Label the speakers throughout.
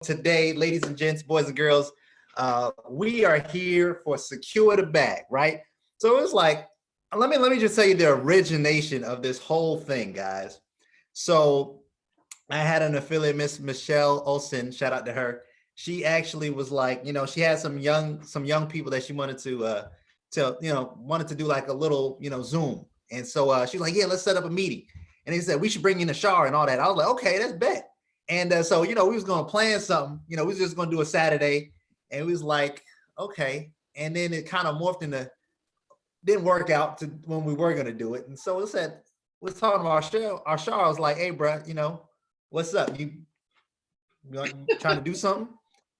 Speaker 1: today, ladies and gents, boys and girls, we are here for Secure the Bag, right? So it's like, let me just tell you the origination of this whole thing, guys. So I had an affiliate, Miss Michelle Olsen. Shout out to her. She actually was like, she had some young people that she wanted to wanted to do like a little, Zoom. And so she's like, yeah, let's set up a meeting. And he said we should bring in the shower and all that. I was like, okay, that's bet. And so we was gonna plan something. We was just gonna do a Saturday, and we was like, okay. And then it kind of morphed into didn't work out to when we were gonna do it. And so it said we're talking about our show. I was like, hey, bro, what's up? You trying to do something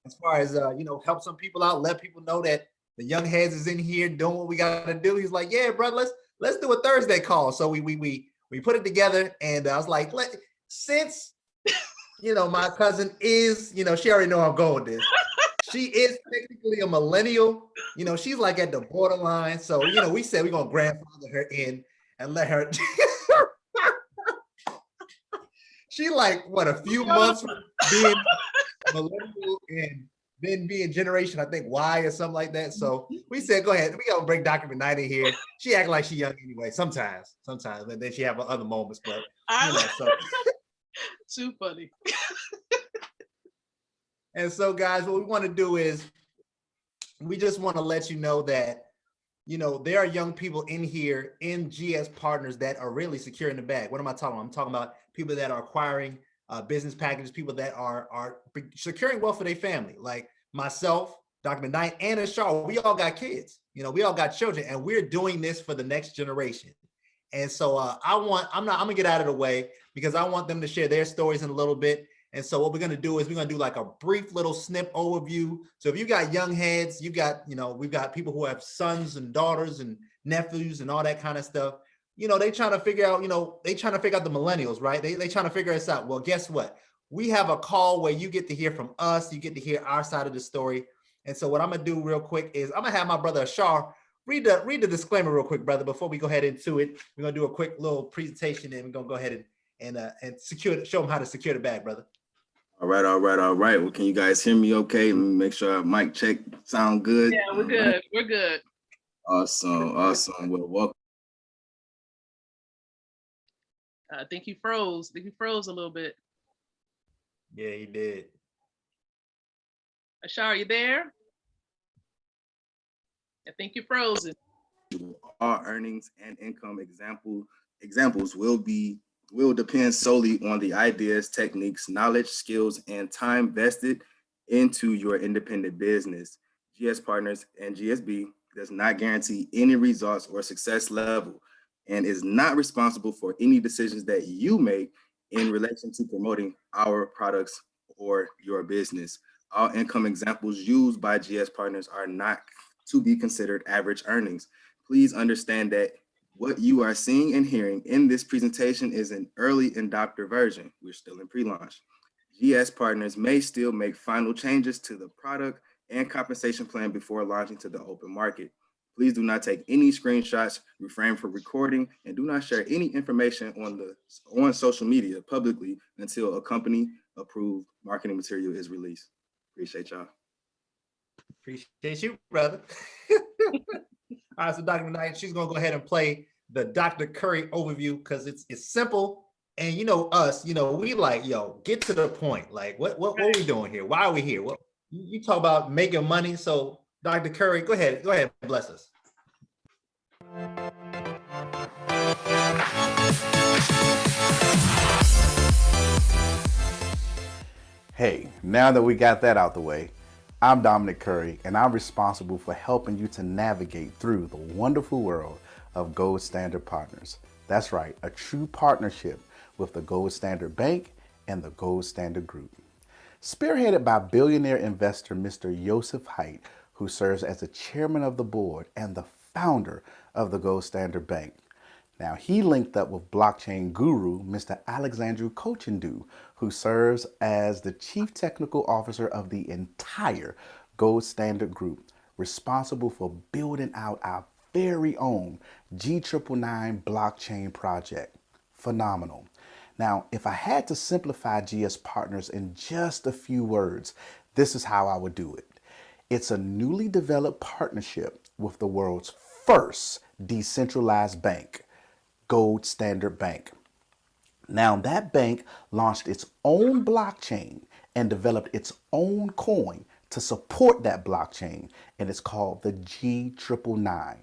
Speaker 1: as far as help some people out, let people know that the young heads is in here doing what we got to do. He's like, yeah, bro, let's do a Thursday call. So we put it together, and I was like, since my cousin is, she already know I'm going with this. She is technically a millennial. She's like at the borderline. So, we said we're gonna grandfather her in and let her. She like what, a few months from being millennial and then being generation, I think Y or something like that. So we said, go ahead. We gonna bring Dr. McKnight in here. She act like she young anyway. Sometimes, but then she have other moments. But so
Speaker 2: too funny.
Speaker 1: And so, guys, what we want to do is we just want to let you know that there are young people in here in GS Partners that are really securing the bag. What am I talking about? I'm talking about people that are acquiring business packages, people that are securing wealth for their family, like myself, Dr. McKnight, and Ashar. We all got kids, we all got children, and we're doing this for the next generation. And so I'm gonna get out of the way because I want them to share their stories in a little bit. And so what we're gonna do is we're gonna do like a brief little snip overview. So if you got young heads, we've got people who have sons and daughters and nephews and all that kind of stuff. They trying to figure out, they trying to figure out the millennials, right? They trying to figure us out. Well, guess what? We have a call where you get to hear from us, you get to hear our side of the story. And so what I'm gonna do real quick is I'm gonna have my brother Ashar read the disclaimer real quick, brother, before we go ahead into it. We're gonna do a quick little presentation, and we're gonna go ahead and show them how to secure the bag, brother.
Speaker 3: All right. Well, can you guys hear me okay? Let me make sure mic check sound good.
Speaker 2: Yeah, we're good. Right. We're good.
Speaker 3: Awesome. Well, welcome.
Speaker 2: I think he froze. A little bit.
Speaker 1: Yeah, he did.
Speaker 2: Ashar, are you there? I think you're frozen.
Speaker 3: All earnings and income examples will depend solely on the ideas, techniques, knowledge, skills, and time vested into your independent business. GS Partners and GSB does not guarantee any results or success level and is not responsible for any decisions that you make in relation to promoting our products or your business. All income examples used by GS Partners are not to be considered average earnings. Please understand that what you are seeing and hearing in this presentation is an early adopter version. We're still in pre-launch. GS Partners may still make final changes to the product and compensation plan before launching to the open market. Please do not take any screenshots, refrain from recording, and do not share any information on social media publicly until a company-approved marketing material is released. Appreciate y'all.
Speaker 1: Appreciate you, brother. All right, so Dr. McKnight, she's gonna go ahead and play the Dr. Curry overview because it's simple. And us, we like, get to the point. Like, what are we doing here? Why are we here? What you talk about making money. So Dr. Curry, go ahead, bless us.
Speaker 4: Hey, now that we got that out the way, I'm Dominic Curry, and I'm responsible for helping you to navigate through the wonderful world of Gold Standard Partners. That's right, a true partnership with the Gold Standard Bank and the Gold Standard Group. Spearheaded by billionaire investor Mr. Joseph Haidt, who serves as the chairman of the board and the founder of the Gold Standard Bank. Now, he linked up with blockchain guru Mr. Alexandru Kochindu, who serves as the chief technical officer of the entire Gold Standard Group, responsible for building out our very own G999 blockchain project. Phenomenal. Now, if I had to simplify GS Partners in just a few words, this is how I would do it. It's a newly developed partnership with the world's first decentralized bank, Gold Standard Bank. Now, that bank launched its own blockchain and developed its own coin to support that blockchain, and it's called the G999.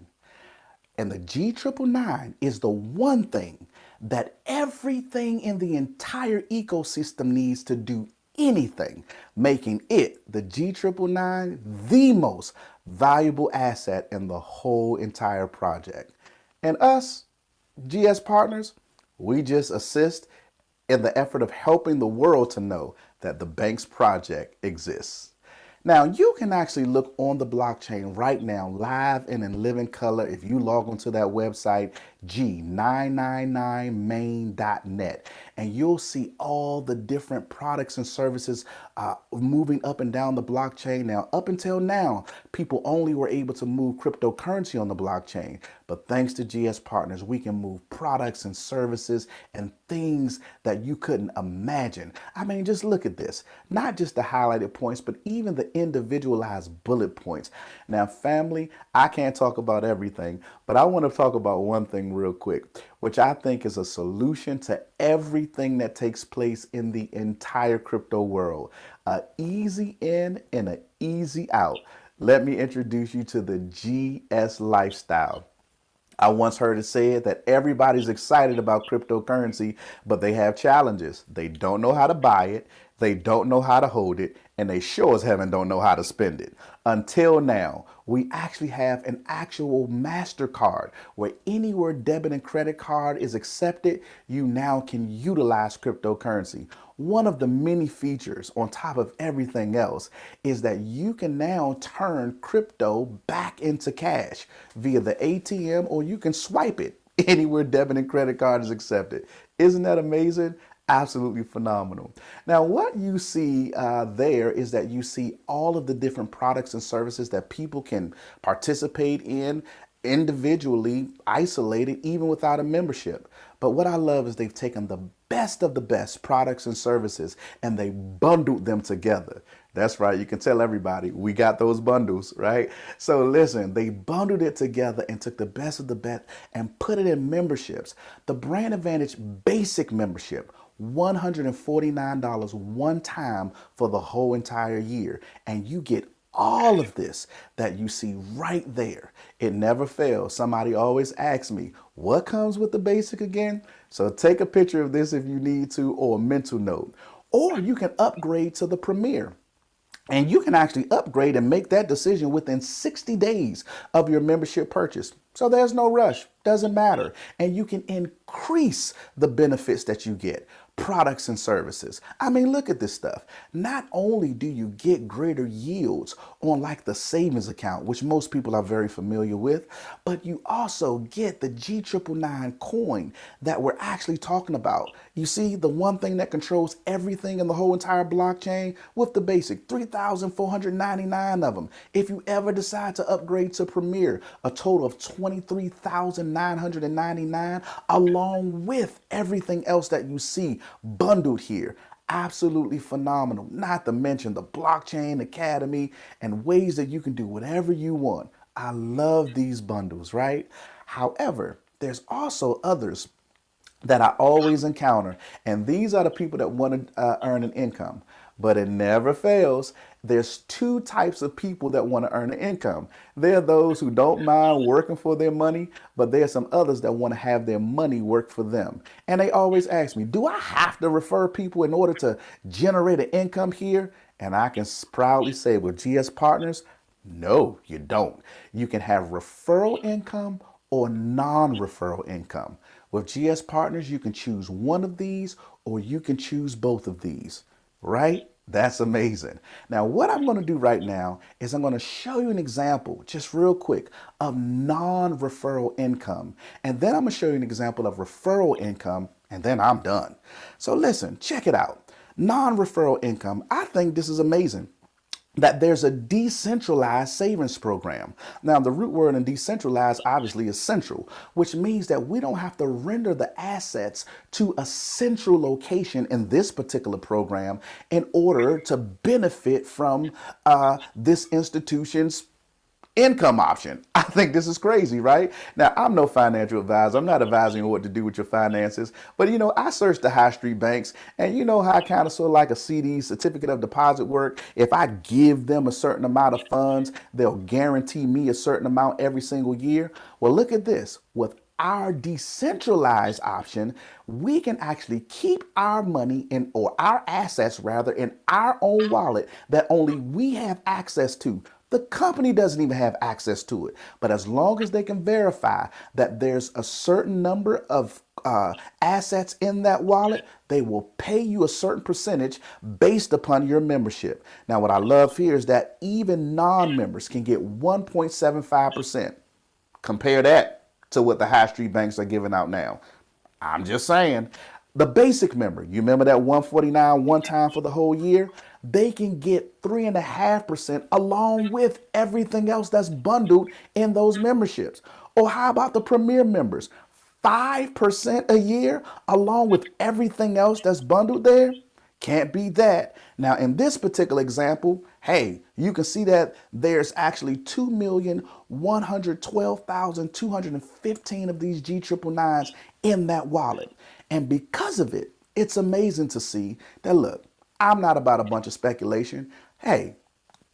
Speaker 4: And the G999 is the one thing that everything in the entire ecosystem needs to do anything, making it, the G999, the most valuable asset in the whole entire project. And us, GS Partners, we just assist in the effort of helping the world to know that the bank's project exists. Now, you can actually look on the blockchain right now, live and in living color, if you log onto that website, g999main.net, and you'll see all the different products and services moving up and down the blockchain. Now, up until now, people only were able to move cryptocurrency on the blockchain, but thanks to GS Partners, we can move products and services and things that you couldn't imagine. I mean, just look at this, not just the highlighted points, but even the individualized bullet points. Now, family, I can't talk about everything, but I want to talk about one thing real quick, which I think is a solution to everything that takes place in the entire crypto world. An easy in and an easy out. Let me introduce you to the GS lifestyle. I once heard it said that everybody's excited about cryptocurrency, but they have challenges. They don't know how to buy it, they don't know how to hold it, and they sure as heaven don't know how to spend it. Until now, we actually have an actual MasterCard where anywhere debit and credit card is accepted, you now can utilize cryptocurrency. One of the many features on top of everything else is that you can now turn crypto back into cash via the ATM, or you can swipe it anywhere debit and credit card is accepted. Isn't that amazing? Absolutely phenomenal. Now, what you see there is that you see all of the different products and services that people can participate in individually, isolated, even without a membership. But what I love is they've taken the best of the best products and services and they bundled them together. That's right. You can tell everybody we got those bundles, right? So listen, they bundled it together and took the best of the best and put it in memberships. The Brand Advantage basic membership, $149 one time for the whole entire year. And you get all of this that you see right there. It never fails. Somebody always asks me, what comes with the basic again? So take a picture of this if you need to, or a mental note. Or you can upgrade to the Premier. And you can actually upgrade and make that decision within 60 days of your membership purchase. So there's no rush, doesn't matter. And you can increase the benefits that you get, products and services. I mean, look at this stuff. Not only do you get greater yields on like the savings account, which most people are very familiar with, but you also get the G999 coin that we're actually talking about. You see, the one thing that controls everything in the whole entire blockchain with the basic 3,499 of them. If you ever decide to upgrade to Premier, a total of 23,999, along with everything else that you see bundled here. Absolutely phenomenal. Not to mention the Blockchain Academy and ways that you can do whatever you want. I love these bundles, right? However, there's also others that I always encounter, and these are the people that want to earn an income. But it never fails. There's two types of people that want to earn an income. There are those who don't mind working for their money, but there are some others that want to have their money work for them. And they always ask me, do I have to refer people in order to generate an income here? And I can proudly say with GS Partners, no, you don't. You can have referral income or non-referral income. With GS Partners, you can choose one of these or you can choose both of these, right? That's amazing. Now, what I'm going to do right now is I'm going to show you an example, just real quick, of non-referral income. And then I'm going to show you an example of referral income, and then I'm done. So listen, check it out. Non-referral income, I think this is amazing. that there's a decentralized savings program. Now, the root word in decentralized obviously is central, which means that we don't have to render the assets to a central location in this particular program in order to benefit from this institution's income option. I think this is crazy, right? Now, I'm no financial advisor. I'm not advising you what to do with your finances. But, I search the high street banks, and you know how kind of sort of like a CD, certificate of deposit work. If I give them a certain amount of funds, they'll guarantee me a certain amount every single year. Well, look at this. With our decentralized option, we can actually keep our money or our assets rather, in our own wallet that only we have access to. The company doesn't even have access to it. But as long as they can verify that there's a certain number of assets in that wallet, they will pay you a certain percentage based upon your membership. Now, what I love here is that even non-members can get 1.75%. Compare that to what the high street banks are giving out now. I'm just saying. The basic member, you remember that 149 one time for the whole year? They can get 3.5% along with everything else that's bundled in those memberships. Or how about the premier members? 5% a year along with everything else that's bundled there? Can't beat that. Now, in this particular example, hey, you can see that there's actually 2,112,215 of these G999s in that wallet. And because of it, it's amazing to see that, look, I'm not about a bunch of speculation. Hey,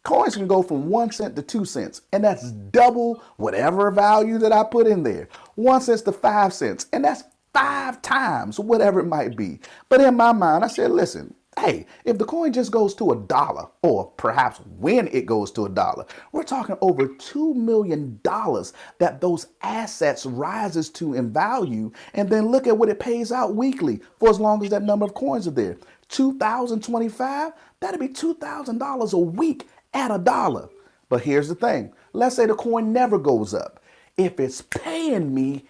Speaker 4: coins can go from 1 cent to 2 cents, and that's double whatever value that I put in there. 1 cent to 5 cents, and that's 5 times whatever it might be. But in my mind, I said, listen, hey, if the coin just goes to $1, or perhaps when it goes to $1, we're talking over $2 million that those assets rises to in value. And then look at what it pays out weekly for as long as that number of coins are there. 2025, that'd be $2,000 a week at $1. But here's the thing. Let's say the coin never goes up. If it's paying me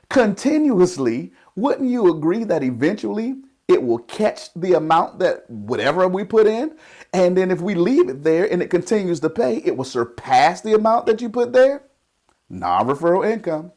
Speaker 4: continuously, wouldn't you agree that eventually it will catch the amount that whatever we put in? And then if we leave it there and it continues to pay, it will surpass the amount that you put there? Non-referral income.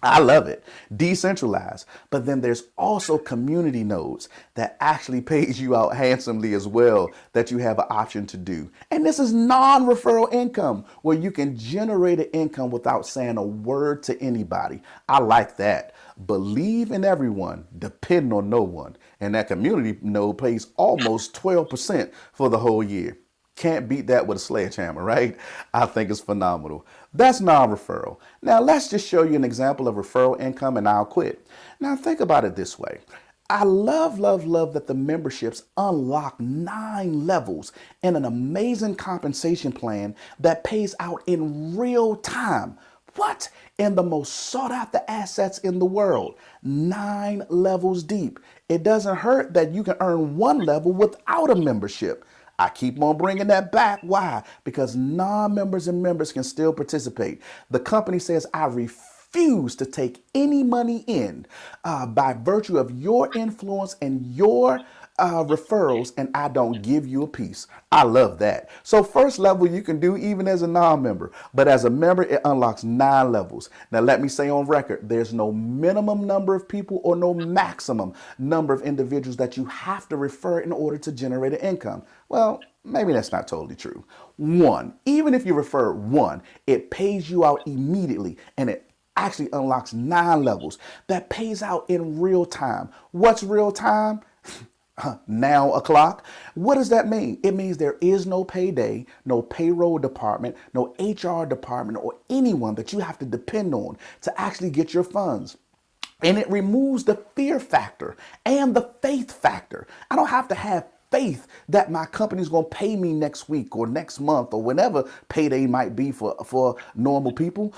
Speaker 4: I love it. Decentralized. But then there's also community nodes that actually pays you out handsomely as well that you have an option to do. And this is non-referral income where you can generate an income without saying a word to anybody. I like that. Believe in everyone, depend on no one. And that community node pays almost 12% for the whole year. Can't beat that with a sledgehammer, right? I think it's phenomenal. That's non-referral. Now let's just show you an example of referral income and I'll quit. Now think about it this way. I love that the memberships unlock 9 levels in an amazing compensation plan that pays out in real time. What? In the most sought after assets in the world. 9 levels deep. It doesn't hurt that you can earn 1 level without a membership. I keep on bringing that back. Why? Because non-members and members can still participate. The company says, I refuse to take any money in by virtue of your influence and your referrals, and I don't give you a piece. I love that. So first level you can do even as a non-member, but as a member it unlocks 9 levels. Now let me say on record, there's no minimum number of people or no maximum number of individuals that you have to refer in order to generate an income. Well, maybe that's not totally true. 1, even if you refer 1, it pays you out immediately, and it actually unlocks 9 levels that pays out in real time. What's real time? Now o'clock. What does that mean? It means there is no payday, no payroll department, no HR department, or anyone that you have to depend on to actually get your funds. And it removes the fear factor and the faith factor. I don't have to have faith that my company's going to pay me next week or next month or whenever payday might be for normal people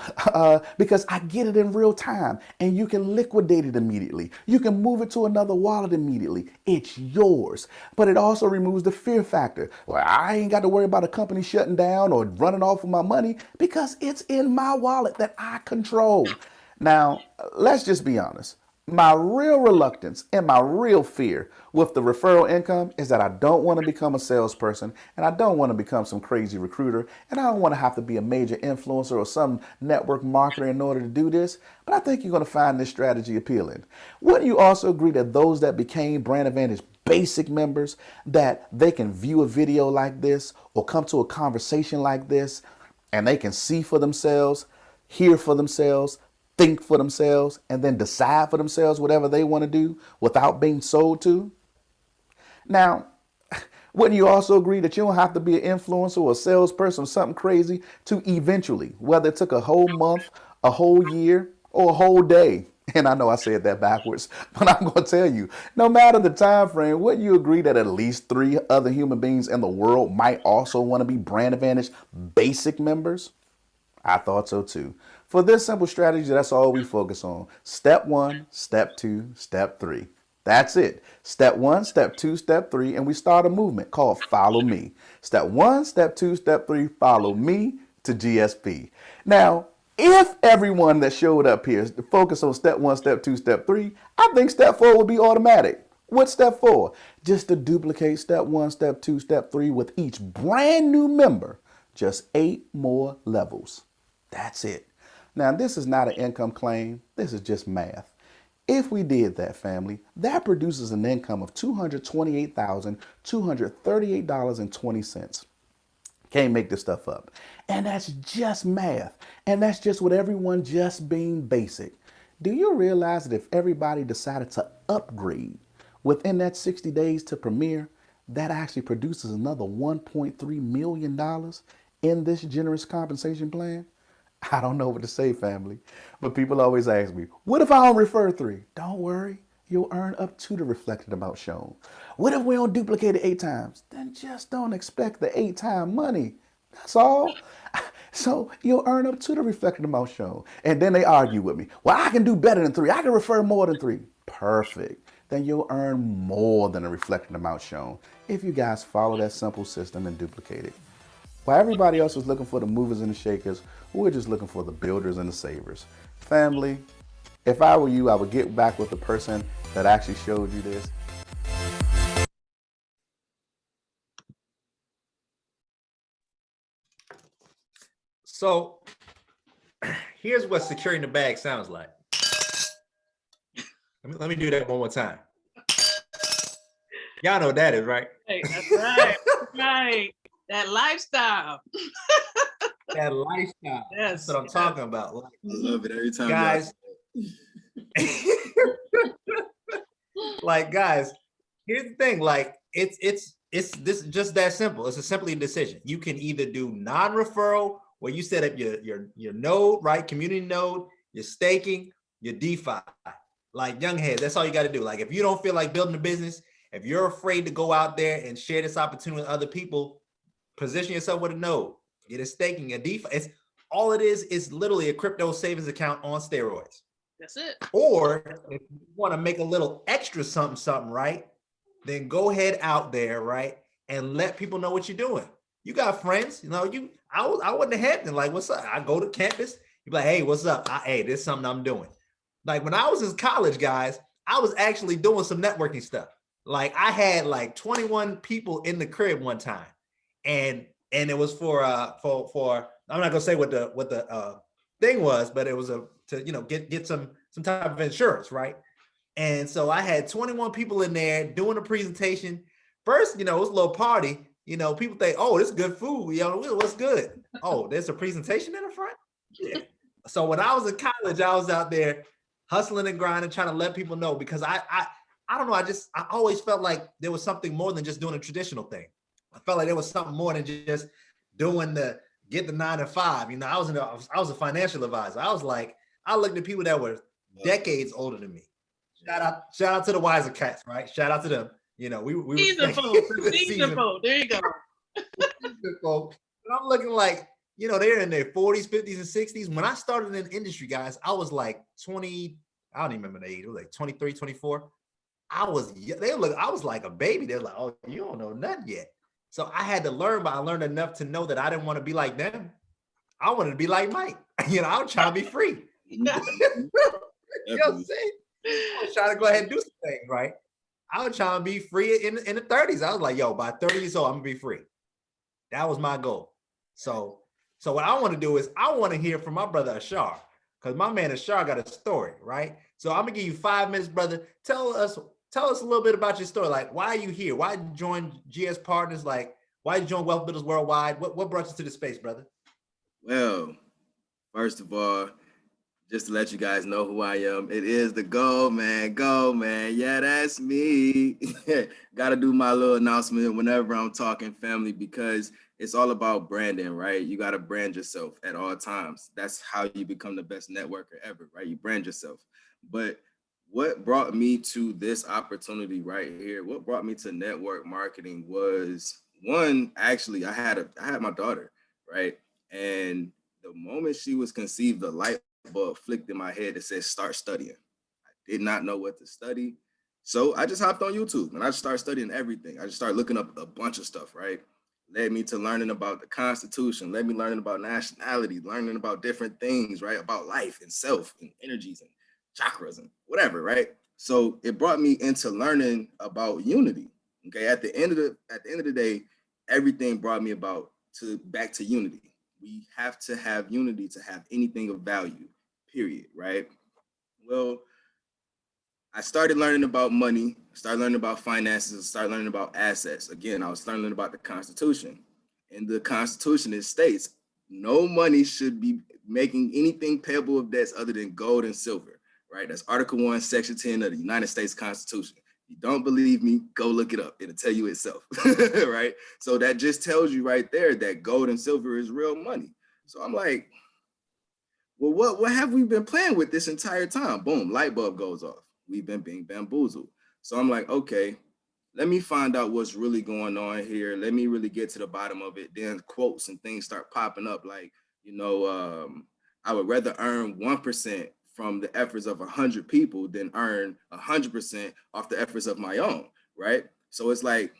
Speaker 4: because I get it in real time and you can liquidate it immediately. You can move it to another wallet immediately. It's yours. But it also removes the fear factor. Well, I ain't got to worry about a company shutting down or running off with my money because it's in my wallet that I control. Now, let's just be honest. My real reluctance and my real fear with the referral income is that I don't want to become a salesperson, and I don't want to become some crazy recruiter, and I don't want to have to be a major influencer or some network marketer in order to do this, but I think you're going to find this strategy appealing. Wouldn't you also agree that those that became Brand Advantage basic members, that they can view a video like this or come to a conversation like this and they can see for themselves, hear for themselves, think for themselves, and then decide for themselves whatever they want to do without being sold to? Now, wouldn't you also agree that you don't have to be an influencer or a salesperson or something crazy to eventually, whether it took a whole month, a whole year, or a whole day? And I know I said that backwards, but I'm going to tell you, no matter the time frame, wouldn't you agree that at least 3 other human beings in the world might also want to be Brand Advantage basic members? I thought so too. For this simple strategy, that's all we focus on. Step 1, step 2, step 3. That's it. Step 1, step 2, step 3, and we start a movement called Follow Me. Step 1, step 2, step 3, follow me to GSP. Now, if everyone that showed up here is to focus on step 1, step 2, step 3, I think step 4 would be automatic. What's step 4? Just to duplicate step 1, step 2, step 3 with each brand new member. Just 8 more levels. That's it. Now, this is not an income claim. This is just math. If we did that, family, that produces an income of $228,238.20. Can't make this stuff up. And that's just math. And that's just with everyone just being basic. Do you realize that if everybody decided to upgrade within that 60 days to Premier, that actually produces another $1.3 million in this generous compensation plan? I don't know what to say, family, but people always ask me, what if I don't refer 3? Don't worry, you'll earn up to the reflected amount shown. What if we don't duplicate it 8 times? Then just don't expect the 8-time money. That's all. So you'll earn up to the reflected amount shown. And then they argue with me. Well, I can do better than 3. I can refer more than 3. Perfect. Then you'll earn more than the reflected amount shown if you guys follow that simple system and duplicate it. While everybody else is looking for the movers and the shakers, we're just looking for the builders and the savers. Family, if I were you, I would get back with the person that actually showed you this.
Speaker 1: So here's what securing the bag sounds like. Let me do that one more time. Y'all know what that is, right?
Speaker 2: Hey, that's right. That's right. That lifestyle.
Speaker 1: That lifestyle.
Speaker 2: Yes.
Speaker 1: That's what I'm talking about.
Speaker 3: I love it every time.
Speaker 1: Guys. Like, guys, here's the thing. Like, it's this just that simple. It's a simply decision. You can either do non-referral, where you set up your node, right? Community node, your staking, your DeFi. Like, young heads, that's all you got to do. Like, if you don't feel like building a business, if you're afraid to go out there and share this opportunity with other people, position yourself with a node. Get a staking, a DeFi. It's all it is literally a crypto savings account on steroids.
Speaker 2: That's it.
Speaker 1: Or if you want to make a little extra something, right? Then go ahead out there, right? And let people know what you're doing. You got friends, you know, I wouldn't have had them. Like, what's up? I go to campus, you be like, hey, what's up? Hey, this is something I'm doing. Like, when I was in college, guys, I was actually doing some networking stuff. Like, I had like 21 people in the crib one time. And it was for I'm not gonna say what the thing was, but it was to get some type of insurance, right? And so I had 21 people in there doing a presentation. First, it was a little party. People think, oh, this is good food. What's good? Oh, there's a presentation in the front. Yeah. So when I was in college, I was out there hustling and grinding, trying to let people know, because I don't know. I always felt like there was something more than just doing a traditional thing. I felt like there was something more than just doing get the 9 to 5. I was a financial advisor. I was like, I looked at people that were decades older than me. Shout out to the wiser cats, right? Shout out to them. We
Speaker 2: season folk. There you go.
Speaker 1: Folk. But I'm looking like, they're in their 40s, 50s, and 60s. When I started in the industry, guys, I was like 20. I don't even remember the age. It was like 23, 24. I was like a baby. They're like, oh, you don't know nothing yet. So I had to learn, but I learned enough to know that I didn't want to be like them. I wanted to be like Mike. I was trying to be free. You know what I'm saying? I was trying to go ahead and do some things, right? I was trying to be free in the 30s. I was like, yo, by 30 years old, I'm gonna be free. That was my goal. So what I want to do is I want to hear from my brother Ashar, because my man Ashar got a story, right? So I'm gonna give you 5 minutes, brother. Tell us a little bit about your story. Like, why are you here? Why did you join GS Partners? Like, why did you join Wealth Builders Worldwide? What brought you to the space, brother?
Speaker 3: Well, first of all, just to let you guys know who I am, it is the Go Man. Go Man. Yeah, that's me. Got to do my little announcement whenever I'm talking family, because it's all about branding, right? You got to brand yourself at all times. That's how you become the best networker ever, right? You brand yourself. But what brought me to this opportunity right here, what brought me to network marketing was one, actually, I had my daughter, right? And the moment she was conceived, the light bulb flicked in my head that said, start studying. I did not know what to study. So I just hopped on YouTube and I just started studying everything. I just started looking up a bunch of stuff, right? Led me to learning about the Constitution, led me learning about nationality, learning about different things, right? About life and self and energies and chakras and whatever, right? So it brought me into learning about unity. Okay. At the end of the day, everything brought me back to unity. We have to have unity to have anything of value, period, right? Well, I started learning about money, started learning about finances, started learning about assets. Again, I was learning about the Constitution. And the Constitution, it states no money should be making anything payable of debts other than gold and silver, right? That's Article 1, Section 10 of the United States Constitution. If you don't believe me, go look it up. It'll tell you itself, right? So that just tells you right there that gold and silver is real money. So I'm like, well, what have we been playing with this entire time? Boom, light bulb goes off. We've been being bamboozled. So I'm like, okay, let me find out what's really going on here. Let me really get to the bottom of it. Then quotes and things start popping up like, I would rather earn 1% from the efforts of 100 people than earn 100% off the efforts of my own, right? So it's like,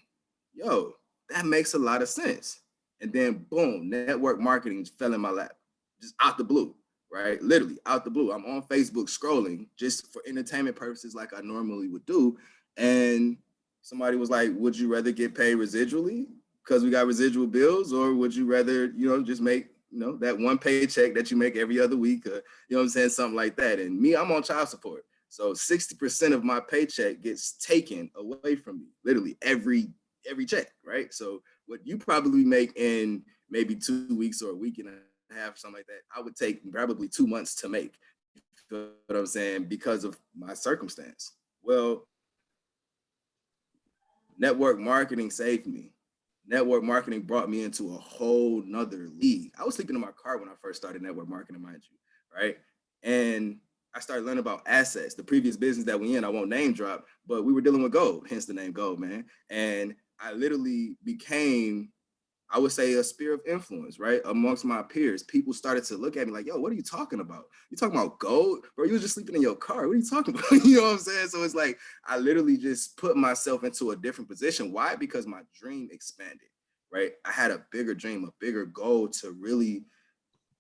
Speaker 3: yo, that makes a lot of sense. And then boom, network marketing fell in my lap, just out the blue, right? Literally out the blue. I'm on Facebook scrolling just for entertainment purposes like I normally would do. And somebody was like, would you rather get paid residually because we got residual bills, or would you rather, just make, that one paycheck that you make every other week, or, what I'm saying, something like that. And me, I'm on child support. So 60% of my paycheck gets taken away from me, literally every check, right? So what you probably make in maybe 2 weeks or a week and a half, something like that, I would take probably 2 months to make. You know what I'm saying? Because of my circumstance. Well, network marketing saved me. Network marketing brought me into a whole nother league. I was sleeping in my car when I first started network marketing, mind you, right? And I started learning about assets. The previous business that we in, I won't name drop, but we were dealing with gold, hence the name Gold, man. And I literally became, I would say, a sphere of influence, right? Amongst my peers. People started to look at me like, yo, what are you talking about? You talking about gold? Bro, you were just sleeping in your car. What are you talking about? You know what I'm saying? So it's like, I literally just put myself into a different position. Why? Because my dream expanded, right? I had a bigger dream, a bigger goal to really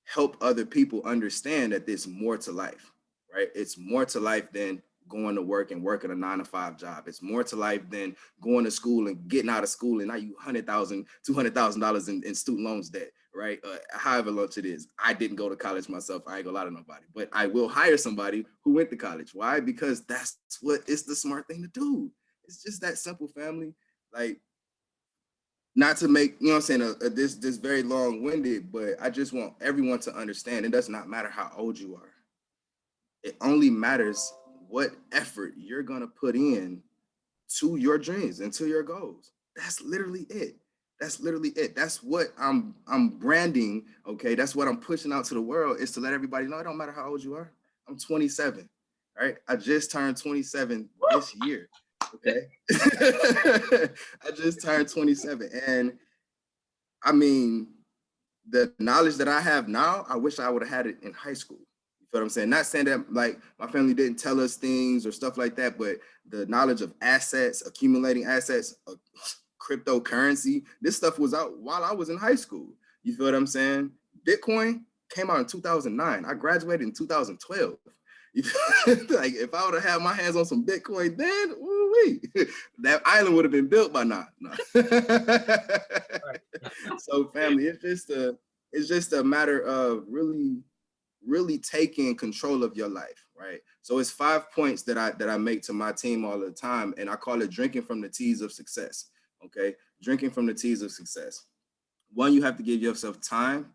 Speaker 3: help other people understand that there's more to life, right? It's more to life than going to work and working a 9-to-5 job. It's more to life than going to school and getting out of school and now you $100,000, $200,000 in student loans debt, right? However much it is. I didn't go to college myself. I ain't gonna lie to nobody, but I will hire somebody who went to college. Why? Because that's what is the smart thing to do. It's just that simple, family. Like, not to make, I'm saying, this very long-winded, but I just want everyone to understand it does not matter how old you are. It only matters what effort you're going to put in to your dreams and to your goals. That's literally it. That's literally it. That's what I'm branding, okay? That's what I'm pushing out to the world, is to let everybody know it don't matter how old you are. I'm 27, right? I just turned 27 this year, okay? I just turned 27. And I mean, the knowledge that I have now, I wish I would have had it in high school. You feel what I'm saying? Not saying that like my family didn't tell us things or stuff like that, but the knowledge of assets, accumulating assets, cryptocurrency, this stuff was out while I was in high school. You feel what I'm saying? Bitcoin came out in 2009. I graduated in 2012. Like if I would have had my hands on some Bitcoin then, woo-wee, that island would have been built by now. No. So family, it's just a matter of really taking control of your life, right? So it's 5 points that I make to my team all the time, and I call it drinking from the teas of success. Okay, drinking from the teas of success. One, you have to give yourself time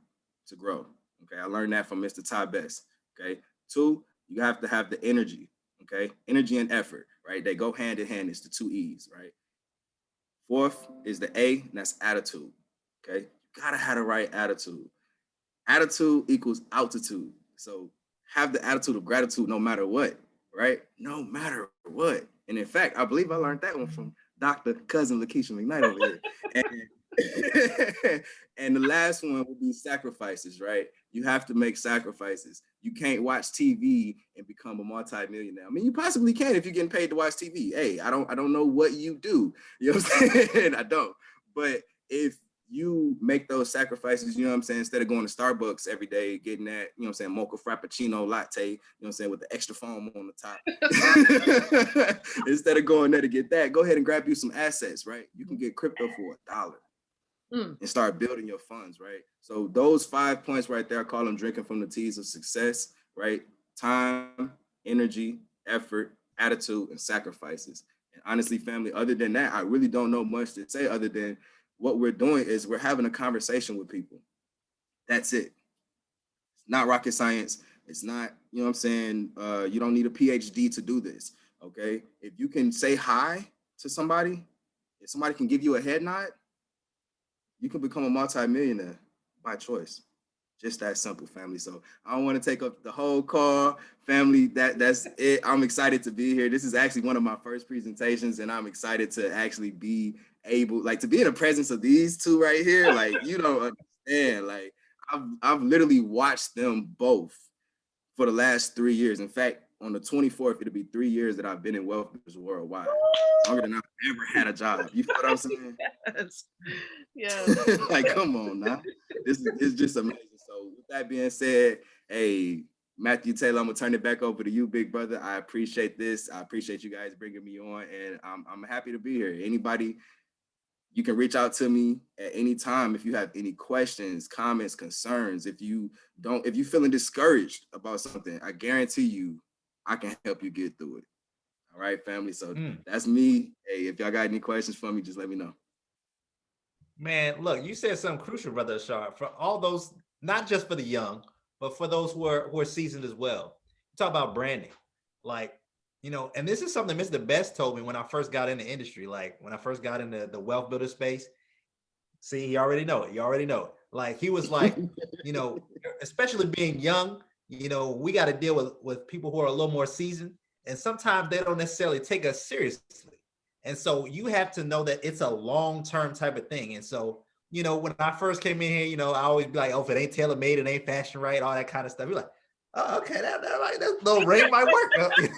Speaker 3: to grow. Okay, I learned that from Mr. Ty Best. Okay, two, you have to have the energy. Okay, energy and effort, right? They go hand in hand. It's the 2 E's, right? Fourth is the A, and that's attitude. Okay, you gotta have the right attitude. Attitude equals altitude. So have the attitude of gratitude no matter what, right? No matter what. And in fact, I believe I learned that one from Dr. Cousin Lakeisha McKnight over here. And the last one would be sacrifices, right? You have to make sacrifices. You can't watch TV and become a multi-millionaire. I mean, you possibly can if you're getting paid to watch TV. Hey, I don't know what you do. You know what I'm saying? I don't. But if you make those sacrifices, you know what I'm saying, instead of going to Starbucks every day, getting that, you know what I'm saying, mocha frappuccino latte, you know what I'm saying, with the extra foam on the top. Instead of going there to get that, go ahead and grab you some assets, right? You can get crypto for $1 and start building your funds, right? So those 5 points right there, I call them drinking from the teas of success, right? Time, energy, effort, attitude, and sacrifices. And honestly, family, other than that, I really don't know much to say other than what we're doing is we're having a conversation with people. That's it. It's not rocket science. It's not, you know what I'm saying? You don't need a PhD to do this, okay? If you can say hi to somebody, if somebody can give you a head nod, you can become a multi-millionaire by choice. Just that simple, family. So I don't want to take up the whole call, family. That's it. I'm excited to be here. This is actually one of my first presentations, and I'm excited to actually be able, like, to be in the presence of these two right here. Like, you don't understand. Like, I've literally watched them both for the last 3 years. In fact, on the 24th, it'll be 3 years that I've been in wealth worldwide. Longer than I've ever had a job. You feel what I'm saying?
Speaker 2: Yes. Yeah.
Speaker 3: Like, come on now. This is just amazing. So with that being said, hey, Matthew Taylor, I'm gonna turn it back over to you, big brother. I appreciate this. I appreciate you guys bringing me on, and I'm happy to be here. Anybody, you can reach out to me at any time if you have any questions, comments, concerns. If you feeling discouraged about something, I guarantee you I can help you get through it. All right, family. So that's me. Hey, if y'all got any questions for me, just let me know.
Speaker 1: Man, look, you said something crucial, Brother Ashar, for all those, not just for the young, but for those who are seasoned as well. You talk about branding. Like, you know, and this is something Mr. Best told me when I first got in the industry, like when I first got into the wealth builder space. See, you already know it. You already know it. Like, he was like, you know, especially being young, you know, we got to deal with people who are a little more seasoned, and sometimes they don't necessarily take us seriously. And so you have to know that it's a long-term type of thing. And so, you know, when I first came in here, you know, I always be like, oh, if it ain't tailor-made, it ain't fashion right, all that kind of stuff. You're like, oh, okay, that little ring might work.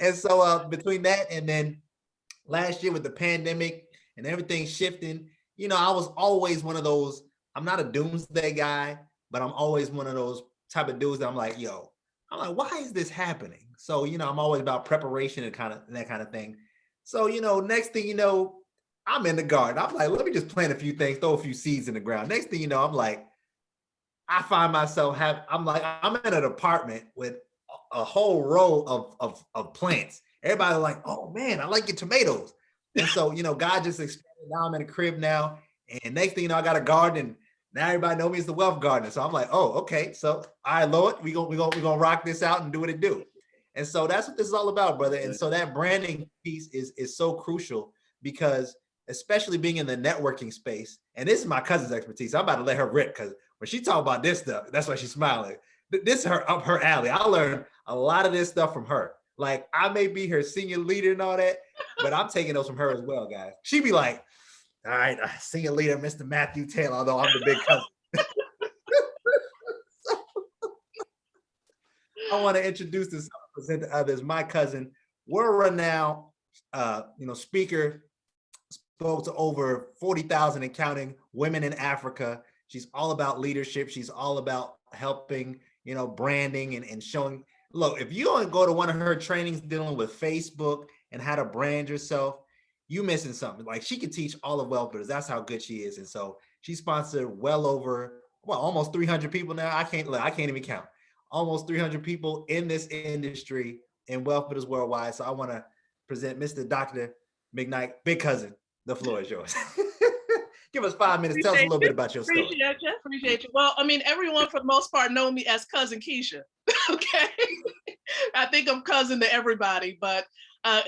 Speaker 1: And so between that and then last year with the pandemic and everything shifting, you know, I was always one of those, I'm not a doomsday guy, but I'm always one of those type of dudes that I'm like, why is this happening? So, you know, I'm always about preparation and that kind of thing. So, you know, next thing you know, I'm in the garden. I'm like, let me just plant a few things, throw a few seeds in the ground. Next thing you know, I'm like, I find myself I'm in an apartment with a whole row of plants. Everybody like, oh man, I like your tomatoes. And so, you know, God just expanded. Now I'm in a crib now. And next thing you know, I got a garden. And now everybody knows me as the wealth gardener. So I'm like, oh, okay. So all right, Lord, we gonna rock this out and do what it do. And so that's what this is all about, brother. And so that branding piece is so crucial, because especially being in the networking space, and this is my cousin's expertise. I'm about to let her rip, because when she talk about this stuff, that's why she's smiling. This is up her alley. I learned a lot of this stuff from her. Like, I may be her senior leader and all that, but I'm taking those from her as well, guys. She be like, all right, senior leader, Mr. Matthew Taylor, although I'm the big cousin. I want to introduce this, present to others, my cousin, world-renowned, speaker, spoke to over 40,000 and counting women in Africa. She's all about leadership. She's all about helping, branding and showing. Look, if you don't go to one of her trainings dealing with Facebook and how to brand yourself, you missing something. Like, she could teach all of wealth builders. That's how good she is. And so she sponsored well over, almost 300 people now. I can't even count. Almost 300 people in this industry in wealth builders worldwide. So I want to present Mr. Dr. McKnight, big cousin. The floor is yours. Give us 5 minutes. Tell us a little bit about your story.
Speaker 2: Appreciate you. Well, I mean, everyone for the most part know me as Cousin Keisha. Okay. I think I'm cousin to everybody, but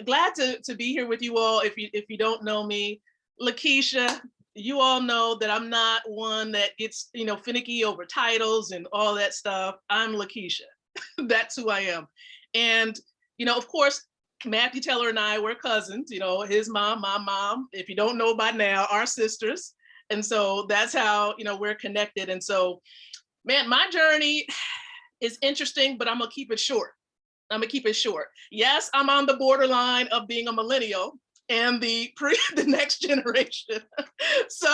Speaker 2: glad to be here with you all. If you don't know me, Lakeisha, you all know that I'm not one that gets, finicky over titles and all that stuff. I'm Lakeisha. That's who I am. And, of course, Matthew Teller and I were cousins, his mom, my mom, if you don't know by now, are sisters. And so that's how, we're connected. And so, man, my journey is interesting, but I'm gonna keep it short. Yes, I'm on the borderline of being a millennial and the next generation. So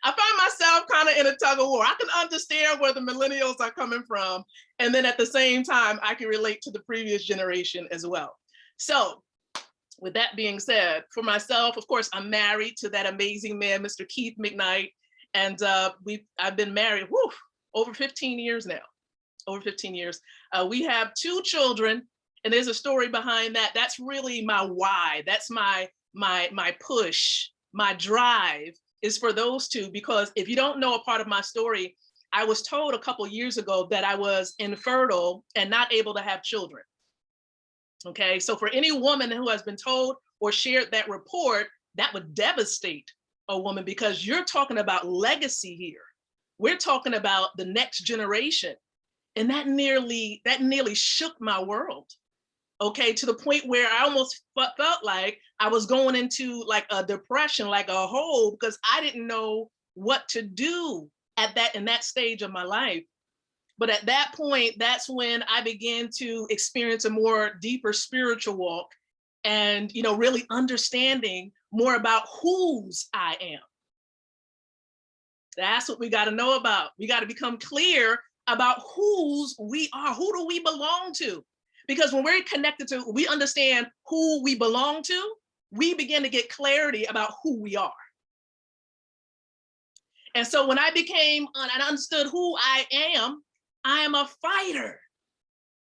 Speaker 2: I find myself kind of in a tug of war. I can understand where the millennials are coming from. And then at the same time, I can relate to the previous generation as well. So with that being said, for myself, of course, I'm married to that amazing man, Mr. Keith McKnight. And I've been married, over 15 years now. Over 15 years. We have 2 children, and there's a story behind that. That's really my why. That's my push, my drive is for those 2, because if you don't know a part of my story, I was told a couple years ago that I was infertile and not able to have children. Okay, so for any woman who has been told or shared that report, that would devastate a woman, because you're talking about legacy here. We're talking about the next generation. And that nearly shook my world, okay, to the point where I almost felt like I was going into like a depression, like a hole, because I didn't know what to do in that stage of my life. But at that point, that's when I began to experience a more deeper spiritual walk and, really understanding more about whose I am. That's what we got to know about. We got to become clear about whose we are. Who do we belong to? Because when we're connected to, we understand who we belong to, we begin to get clarity about who we are. And so when I understood who I am a fighter.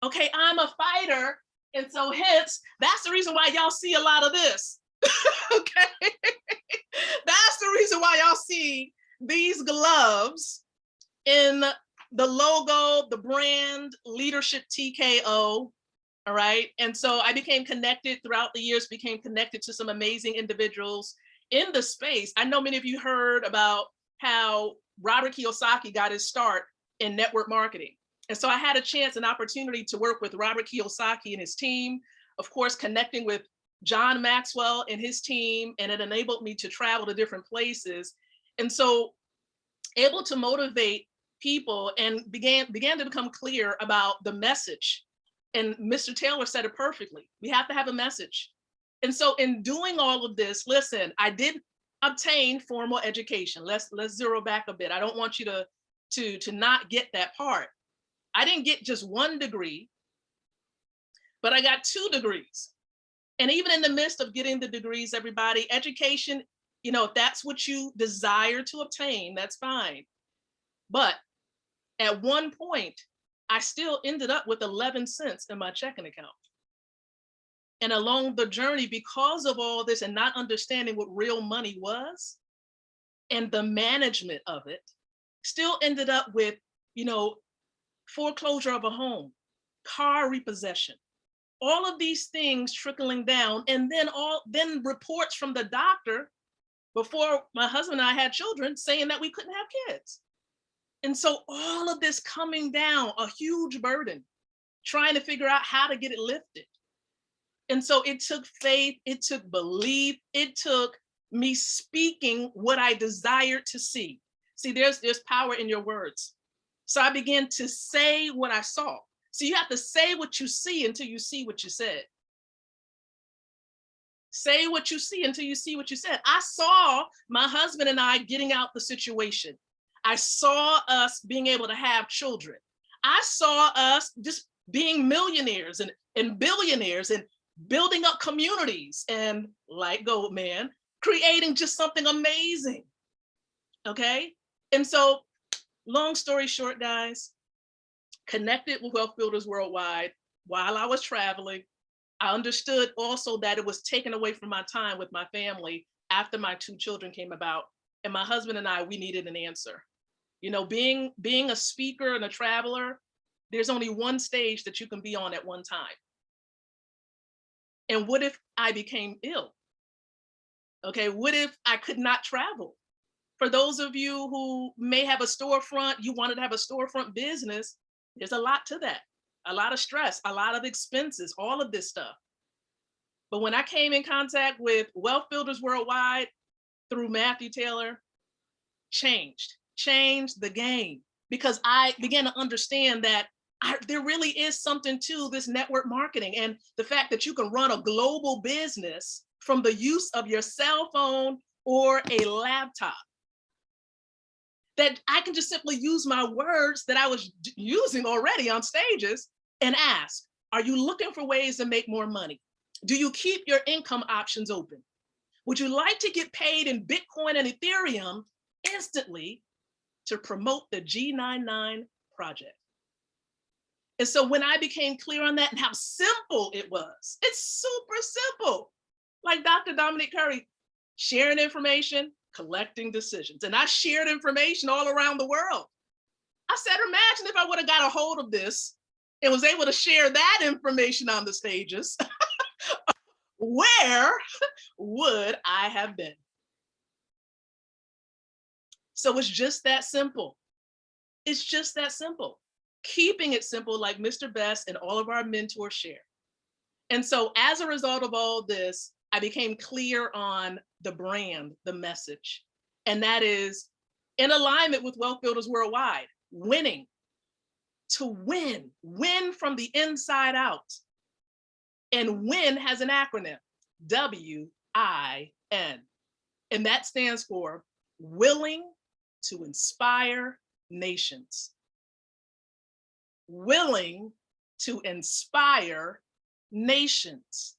Speaker 2: Okay, I'm a fighter. And so hence, that's the reason why y'all see a lot of this. Okay. That's the reason why y'all see these gloves in the logo, the brand, leadership TKO. All right. And so I became connected throughout the years, became connected to some amazing individuals in the space. I know many of you heard about how Robert Kiyosaki got his start in network marketing. And so I had a chance, an opportunity to work with Robert Kiyosaki and his team, of course, connecting with John Maxwell and his team, and it enabled me to travel to different places. And so able to motivate people and began to become clear about the message. And Mr. Taylor said it perfectly. We have to have a message. And so in doing all of this, listen, I did obtain formal education. Let's zero back a bit. I don't want you to not get that part. I didn't get just 1 degree, but I got 2 degrees. And even in the midst of getting the degrees, everybody, education, if that's what you desire to obtain, that's fine. But at one point, I still ended up with 11 cents in my checking account. And along the journey, because of all this and not understanding what real money was and the management of it, still ended up with, foreclosure of a home, car repossession, all of these things trickling down. And then reports from the doctor before my husband and I had children saying that we couldn't have kids. And so all of this coming down, a huge burden, trying to figure out how to get it lifted. And so it took faith, it took belief, it took me speaking what I desired to see. See, there's power in your words. So I began to say what I saw. So you have to say what you see until you see what you said. Say what you see until you see what you said. I saw my husband and I getting out the situation. I saw us being able to have children. I saw us just being millionaires and billionaires and building up communities and, like Goldman, creating just something amazing. Okay. And so, long story short, guys, connected with Wealth Builders Worldwide while I was traveling. I understood also that it was taken away from my time with my family after my 2 children came about. And my husband and I, we needed an answer. You know, being a speaker and a traveler, there's only one stage that you can be on at one time. And what if I became ill? Okay, what if I could not travel? For those of you who may have a storefront, you wanted to have a storefront business, there's a lot to that. A lot of stress, a lot of expenses, all of this stuff. But when I came in contact with Wealth Builders Worldwide through Matthew Taylor, changed the game, because I began to understand that there really is something to this network marketing and the fact that you can run a global business from the use of your cell phone or a laptop. That I can just simply use my words that I was using already on stages and ask, are you looking for ways to make more money? Do you keep your income options open? Would you like to get paid in Bitcoin and Ethereum instantly to promote the G99 project? And so when I became clear on that and how simple it was, it's super simple. Like Dr. Dominic Curry, sharing information, collecting decisions. And I shared information all around the world. I said, imagine if I would have got a hold of this and was able to share that information on the stages, where would I have been? So it's just that simple. It's just that simple. Keeping it simple, like Mr. Best and all of our mentors share. And so as a result of all this, I became clear on the brand, the message. And that is in alignment with Wealth Builders Worldwide, winning. To win from the inside out. And WIN has an acronym, WIN. And that stands for willing to inspire nations. Willing to inspire nations.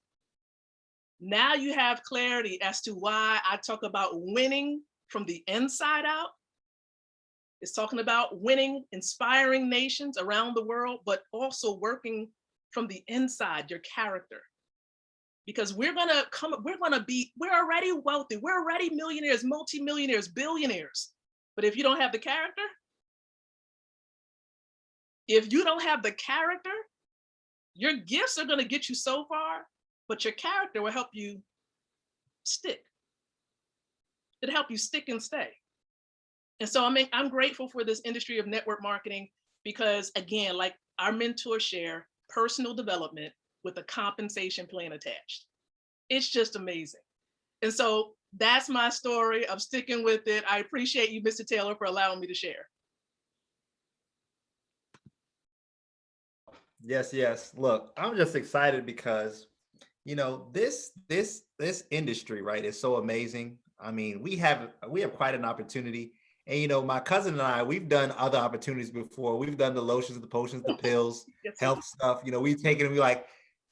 Speaker 2: Now you have clarity as to why I talk about winning from the inside out. It's talking about winning, inspiring nations around the world, but also working from the inside, your character. Because we're already wealthy, we're already millionaires, multimillionaires, billionaires. But if you don't have the character, your gifts are going to get you so far, but your character will help you stick. It'll help you stick and stay. And so I'm grateful for this industry of network marketing because, again, like our mentors share, personal development with a compensation plan attached. It's just amazing. And so that's my story. I'm sticking with it. I appreciate you, Mr. Taylor, for allowing me to share.
Speaker 1: Yes. Look, I'm just excited because, you know, this industry, right, is so amazing. I mean, we have quite an opportunity. And, you know, my cousin and I, we've done other opportunities before. We've done the lotions, the potions, the pills,
Speaker 2: Yes,
Speaker 1: health stuff. You know, we've taken it and we're like,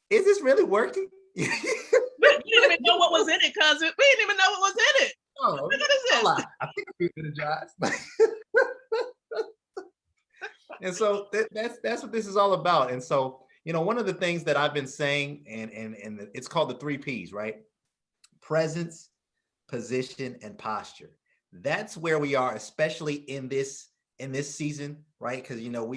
Speaker 1: is this really working?
Speaker 2: We didn't even know what was in it, cousin. We didn't even know what was in it.
Speaker 1: Oh,
Speaker 2: Look at this.
Speaker 1: I think I'm energized. And so that's what this is all about. And so, you know, one of the things that I've been saying, and it's called the 3 Ps, right? Presence, position, and posture. That's where we are, especially in this season, right? Because, you know,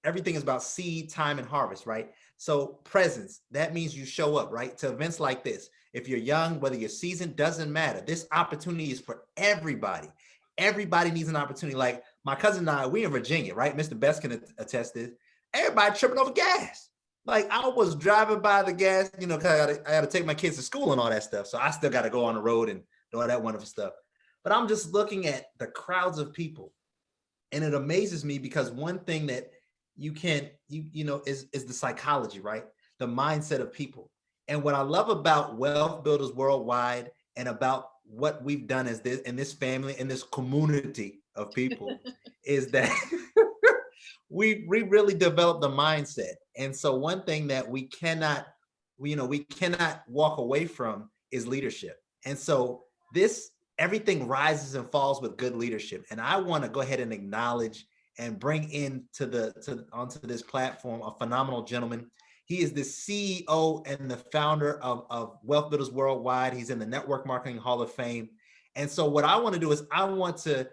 Speaker 1: everything is about seed, time, and harvest, right? So presence, that means you show up, right? To events like this. If you're young, whether you're seasoned, doesn't matter. This opportunity is for everybody. Everybody needs an opportunity. Like my cousin and I, we in Virginia, right? Mr. Best can attest this. Everybody tripping over gas. Like I was driving by the gas, you know, because I got to take my kids to school and all that stuff. So I still got to go on the road and do all that wonderful stuff. But I'm just looking at the crowds of people, and it amazes me because one thing that you know, is the psychology, right? The mindset of people. And what I love about Wealth Builders Worldwide and about what we've done as this in this family, in this community of people, is that we really developed the mindset. And so one thing that we cannot walk away from is leadership. And so everything rises and falls with good leadership. And I want to go ahead and acknowledge and bring onto this platform a phenomenal gentleman. He is the CEO and the founder of Wealth Builders Worldwide. He's in the Network Marketing Hall of Fame. And so what I want to do is I want to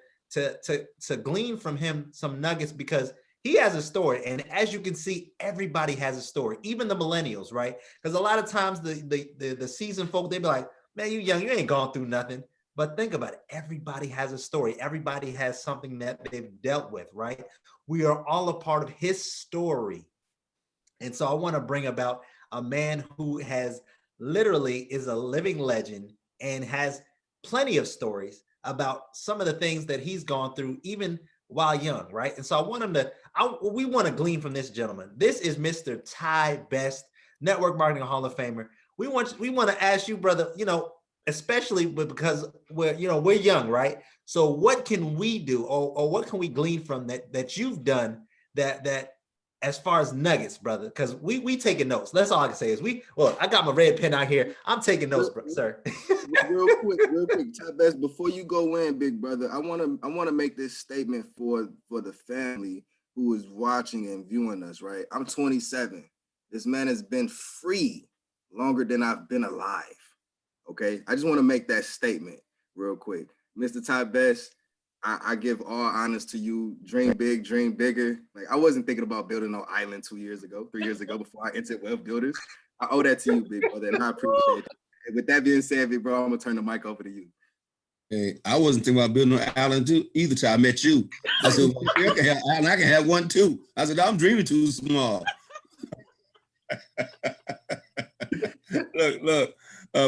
Speaker 1: glean from him some nuggets, because he has a story. And as you can see, everybody has a story, even the millennials, right? Because a lot of times the seasoned folk, they be like, man, you young, you ain't gone through nothing. But think about it. Everybody has a story. Everybody has something that they've dealt with, right? We are all a part of his story. And so I want to bring about a man who is a living legend and has plenty of stories about some of the things that he's gone through, even while young, right? And so we want to glean from this gentleman. This is Mr. Ty Best, Network Marketing Hall of Famer. We want to ask you, brother, especially because we're young, right? So what can we do, or what can we glean from that you've done that as far as nuggets, brother? Because we taking notes. That's all I can say is I got my red pen out here. I'm taking notes, sir.
Speaker 3: real quick, Ty Best, before you go in, big brother, I wanna make this statement for the family who is watching and viewing us, right? I'm 27. This man has been free longer than I've been alive. Okay, I just want to make that statement real quick. Mr. Ty Best, I give all honors to you. Dream big, dream bigger. Like, I wasn't thinking about building no island 3 years ago, before I entered Wealth Builders. I owe that to you, big brother, and I appreciate it. And with that being said, big bro, I'm gonna turn the mic over to you.
Speaker 5: Hey, I wasn't thinking about building an island too either till I met you. I said, well, I can have one too. I said, I'm dreaming too small. Look.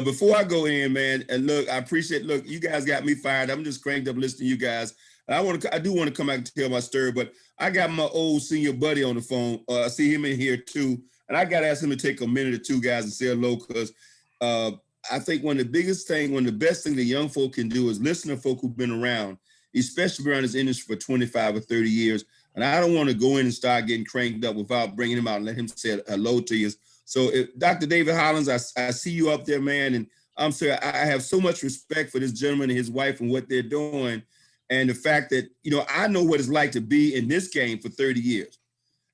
Speaker 5: Before I go in, man, and look, I appreciate. Look, you guys got me fired. I'm just cranked up listening to you guys. And I do want to come back and tell my story, but I got my old senior buddy on the phone. I see him in here too, and I got to ask him to take a minute or two, guys, and say hello, because I think one of the best things that young folk can do is listen to folk who've been around, especially around this industry for 25 or 30 years. And I don't want to go in and start getting cranked up without bringing him out and let him say hello to you. So Dr. David Hollins, I see you up there, man. And I'm sorry, I have so much respect for this gentleman and his wife and what they're doing. And the fact that, I know what it's like to be in this game for 30 years.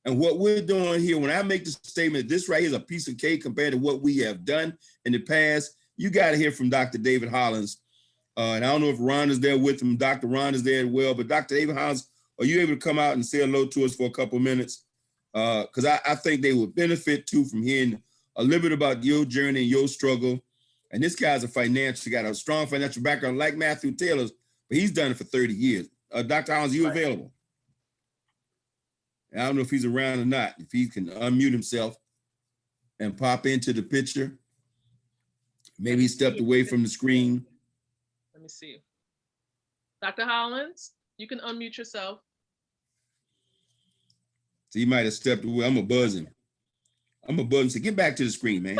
Speaker 5: And what we're doing here, when I make the statement, this right here is a piece of cake compared to what we have done in the past, you got to hear from Dr. David Hollins. And I don't know if Ron is there with him. Dr. Ron is there as well. But Dr. David Hollins, are you able to come out and say hello to us for a couple of minutes? Because I think they would benefit too from hearing a little bit about your journey and your struggle. And this guy's got a strong financial background like Matthew Taylor's, but he's done it for 30 years. Dr. Hollins, you available? And I don't know if he's around or not, if he can unmute himself and pop into the picture. Maybe he stepped away from the screen.
Speaker 2: Let me see. Dr. Hollins, you can unmute yourself.
Speaker 5: So he might have stepped away. I'm gonna buzz him. Say, get back to the screen, man.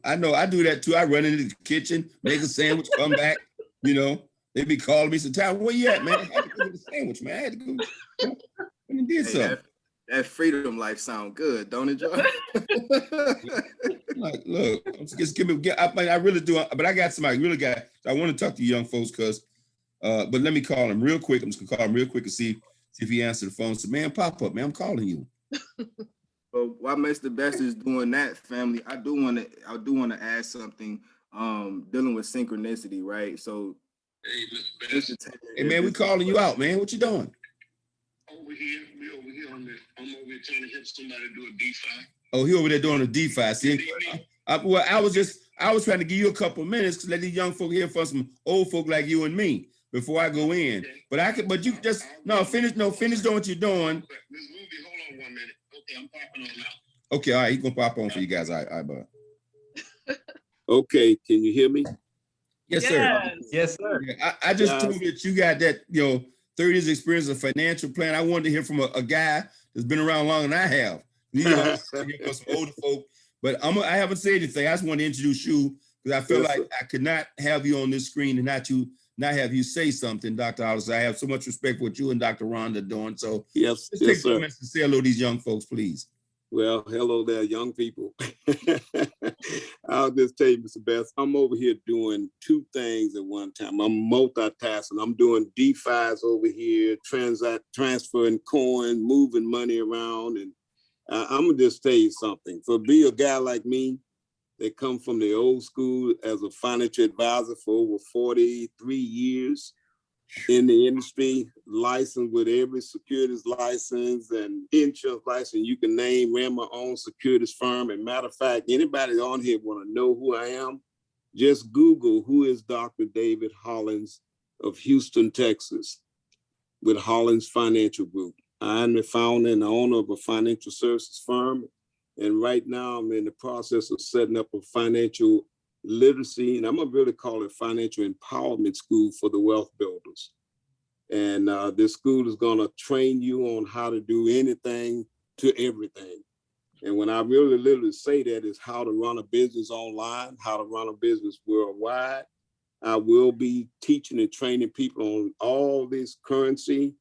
Speaker 5: I know I do that too. I run into the kitchen, make a sandwich, come back. They be calling me sometimes. Where you at, man? I had to go get a sandwich, man. I had to go and did something.
Speaker 3: That freedom life sound good, don't it, Joe?
Speaker 5: Like, look, just give me. I really do, but I got somebody really got. I want to talk to you young folks, but let me call him real quick. I'm just gonna call him real quick and see if he answered the phone. So, man, pop up, man. I'm calling you.
Speaker 3: But while Mr. Best is doing that, family, I do want to add something dealing with synchronicity, right? So,
Speaker 5: hey, Mr. Best. Hey, man, we calling you out, man. What you doing?
Speaker 6: I'm over here trying to help somebody do a DeFi.
Speaker 5: Oh, he over there doing a DeFi. See, I was trying to give you a couple of minutes to let these young folk hear from some old folk like you and me before I go in. Okay. But you just finish doing what you're doing.
Speaker 6: Ms. Ruby, hold on 1 minute. Okay, I'm popping on now.
Speaker 5: Okay, all right, he's gonna pop on for you guys. All right, bud.
Speaker 6: Okay, can you hear me?
Speaker 5: Yes, sir.
Speaker 1: Yes, sir.
Speaker 5: Yeah, I just told you that you got that 30 years experience of financial plan. I wanted to hear from a guy that's been around longer than I have. For some older folk. But I haven't said anything. I just want to introduce you Because I feel
Speaker 7: Yes,
Speaker 5: like
Speaker 7: sir.
Speaker 5: I could not have you on this screen and not have you say something, Dr. Hollis. I have so much respect for what you and Dr. Rhonda are doing. So
Speaker 7: Yes,
Speaker 5: let's
Speaker 7: yes,
Speaker 5: take a few
Speaker 7: sir.
Speaker 5: minutes to say hello to these young folks, please.
Speaker 7: Well, hello there, young people. I'll just tell you, Mr. Best, I'm over here doing two things at one time. I'm multitasking. I'm doing DeFi's over here, transferring coin, moving money around. And I'm gonna just tell you something. For be a guy like me, that come from the old school as a financial advisor for over 43 years, in the industry, licensed with every securities license and insurance license you can name, ran my own securities firm. And matter of fact, anybody on here want to know who I am, just Google who is Dr. David Hollins of Houston, Texas, with Hollins Financial Group. I'm the founder and owner of a financial services firm. And right now I'm in the process of setting up a financial literacy, and I'm gonna really call it financial empowerment school for the wealth builders. And this school is gonna train you on how to do anything to everything. And when I really literally say that, is how to run a business online, how to run a business worldwide. I will be teaching and training people on all this currency.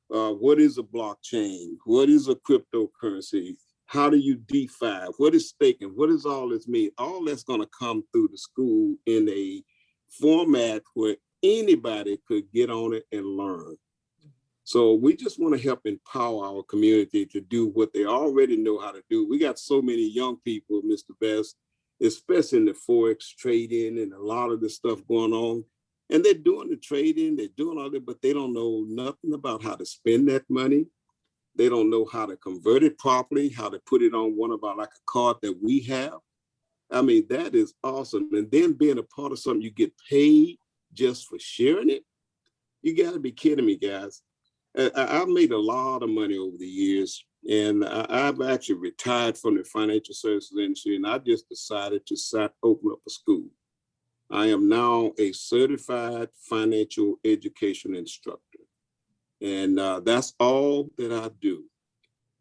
Speaker 7: What is a blockchain? What is a cryptocurrency? How do you DeFi? What is staking? What does all this mean? All that's going to come through the school in a format where anybody could get on it and learn. So we just want to help empower our community to do what they already know how to do. We got so many young people, Mr. Best, especially in the Forex trading and a lot of the stuff going on. And they're doing the trading, they're doing all that, but they don't know nothing about how to spend that money. They don't know how to convert it properly, how to put it on one of our, like a card that we have. I mean, that is awesome. And then being a part of something, you get paid just for sharing it. You got to be kidding me, guys. I've made a lot of money over the years, and I've actually retired from the financial services industry, and I just decided to open up a school. I am now a certified financial education instructor. And that's all that I do.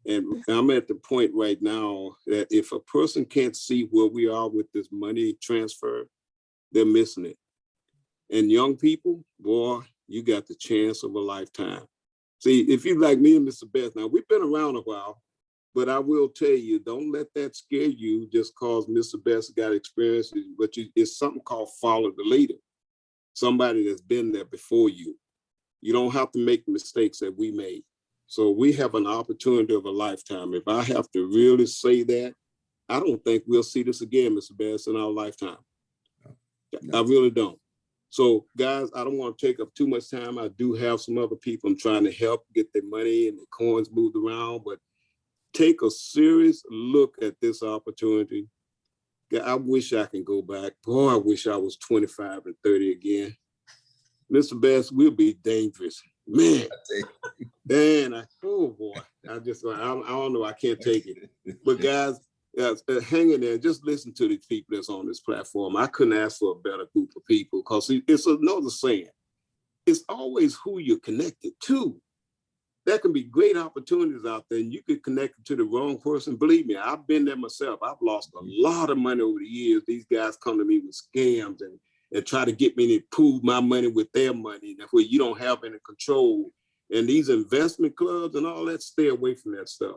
Speaker 7: And I'm at the point right now that if a person can't see where we are with this money transfer, they're missing it. And young people, boy, you got the chance of a lifetime. See, if you like me and Mr. Best, now we've been around a while, but I will tell you, don't let that scare you just cause Mr. Best got experience, but it's something called follow the leader. Somebody that's been there before you. You don't have to make the mistakes that we made. So we have an opportunity of a lifetime. If I have to really say that, I don't think we'll see this again, Mr. Bass, in our lifetime. No. I really don't. So guys, I don't want to take up too much time. I do have some other people I'm trying to help get their money and the coins moved around, but take a serious look at this opportunity. I wish I can go back. Boy, I wish I was 25 and 30 again. Mr. Bass, we'll be dangerous. Man, oh boy, I don't know, I can't take it. But guys, hang in there, just listen to the people that's on this platform. I couldn't ask for a better group of people because it's another saying. It's always who you're connected to. There can be great opportunities out there and you could connect to the wrong person. Believe me, I've been there myself. I've lost a lot of money over the years. These guys come to me with scams and try to get me to pool my money with their money, where you don't have any control. And these investment clubs and all that, stay away from that stuff.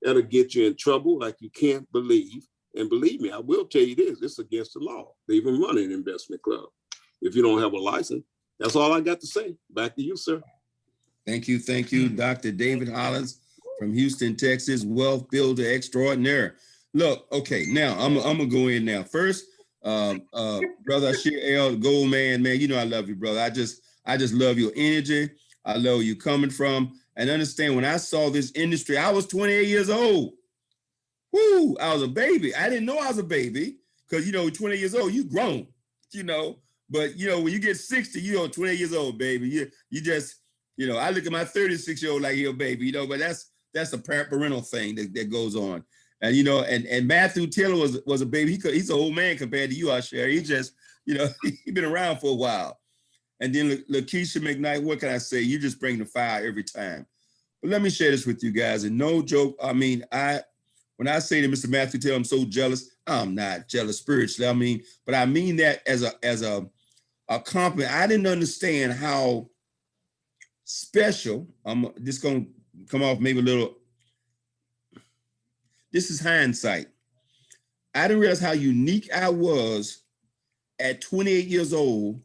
Speaker 7: That'll get you in trouble like you can't believe. And believe me, I will tell you this, it's against the law. They even run an investment club if you don't have a license. That's all I got to say. Back to you, sir.
Speaker 5: Thank you, Dr. David Hollins from Houston, Texas, wealth builder extraordinaire. Look, okay, now I'm gonna go in now. First, brother Ashir L. Goldman, man, you know I love you, brother. I just love your energy. I love where you coming from. And understand, when I saw this industry, I was 28 years old. Woo, I was a baby. I didn't know I was a baby because, 20 years old, you grown, But, when you get 60, 28 years old, baby. You just, I look at my 36-year-old like he's a baby, but that's a parental thing that goes on. And, and Matthew Taylor was a baby. He's an old man compared to you, Asher. He just, he's been around for a while. And then Lakeisha McKnight, what can I say? You just bring the fire every time. But let me share this with you guys. And no joke, I mean, When I say to Mr. Matthew Taylor, I'm so jealous, I'm not jealous spiritually. But I mean that as a compliment. I didn't understand how special, I'm just gonna come off maybe a little, this is hindsight. I didn't realize how unique I was at 28 years old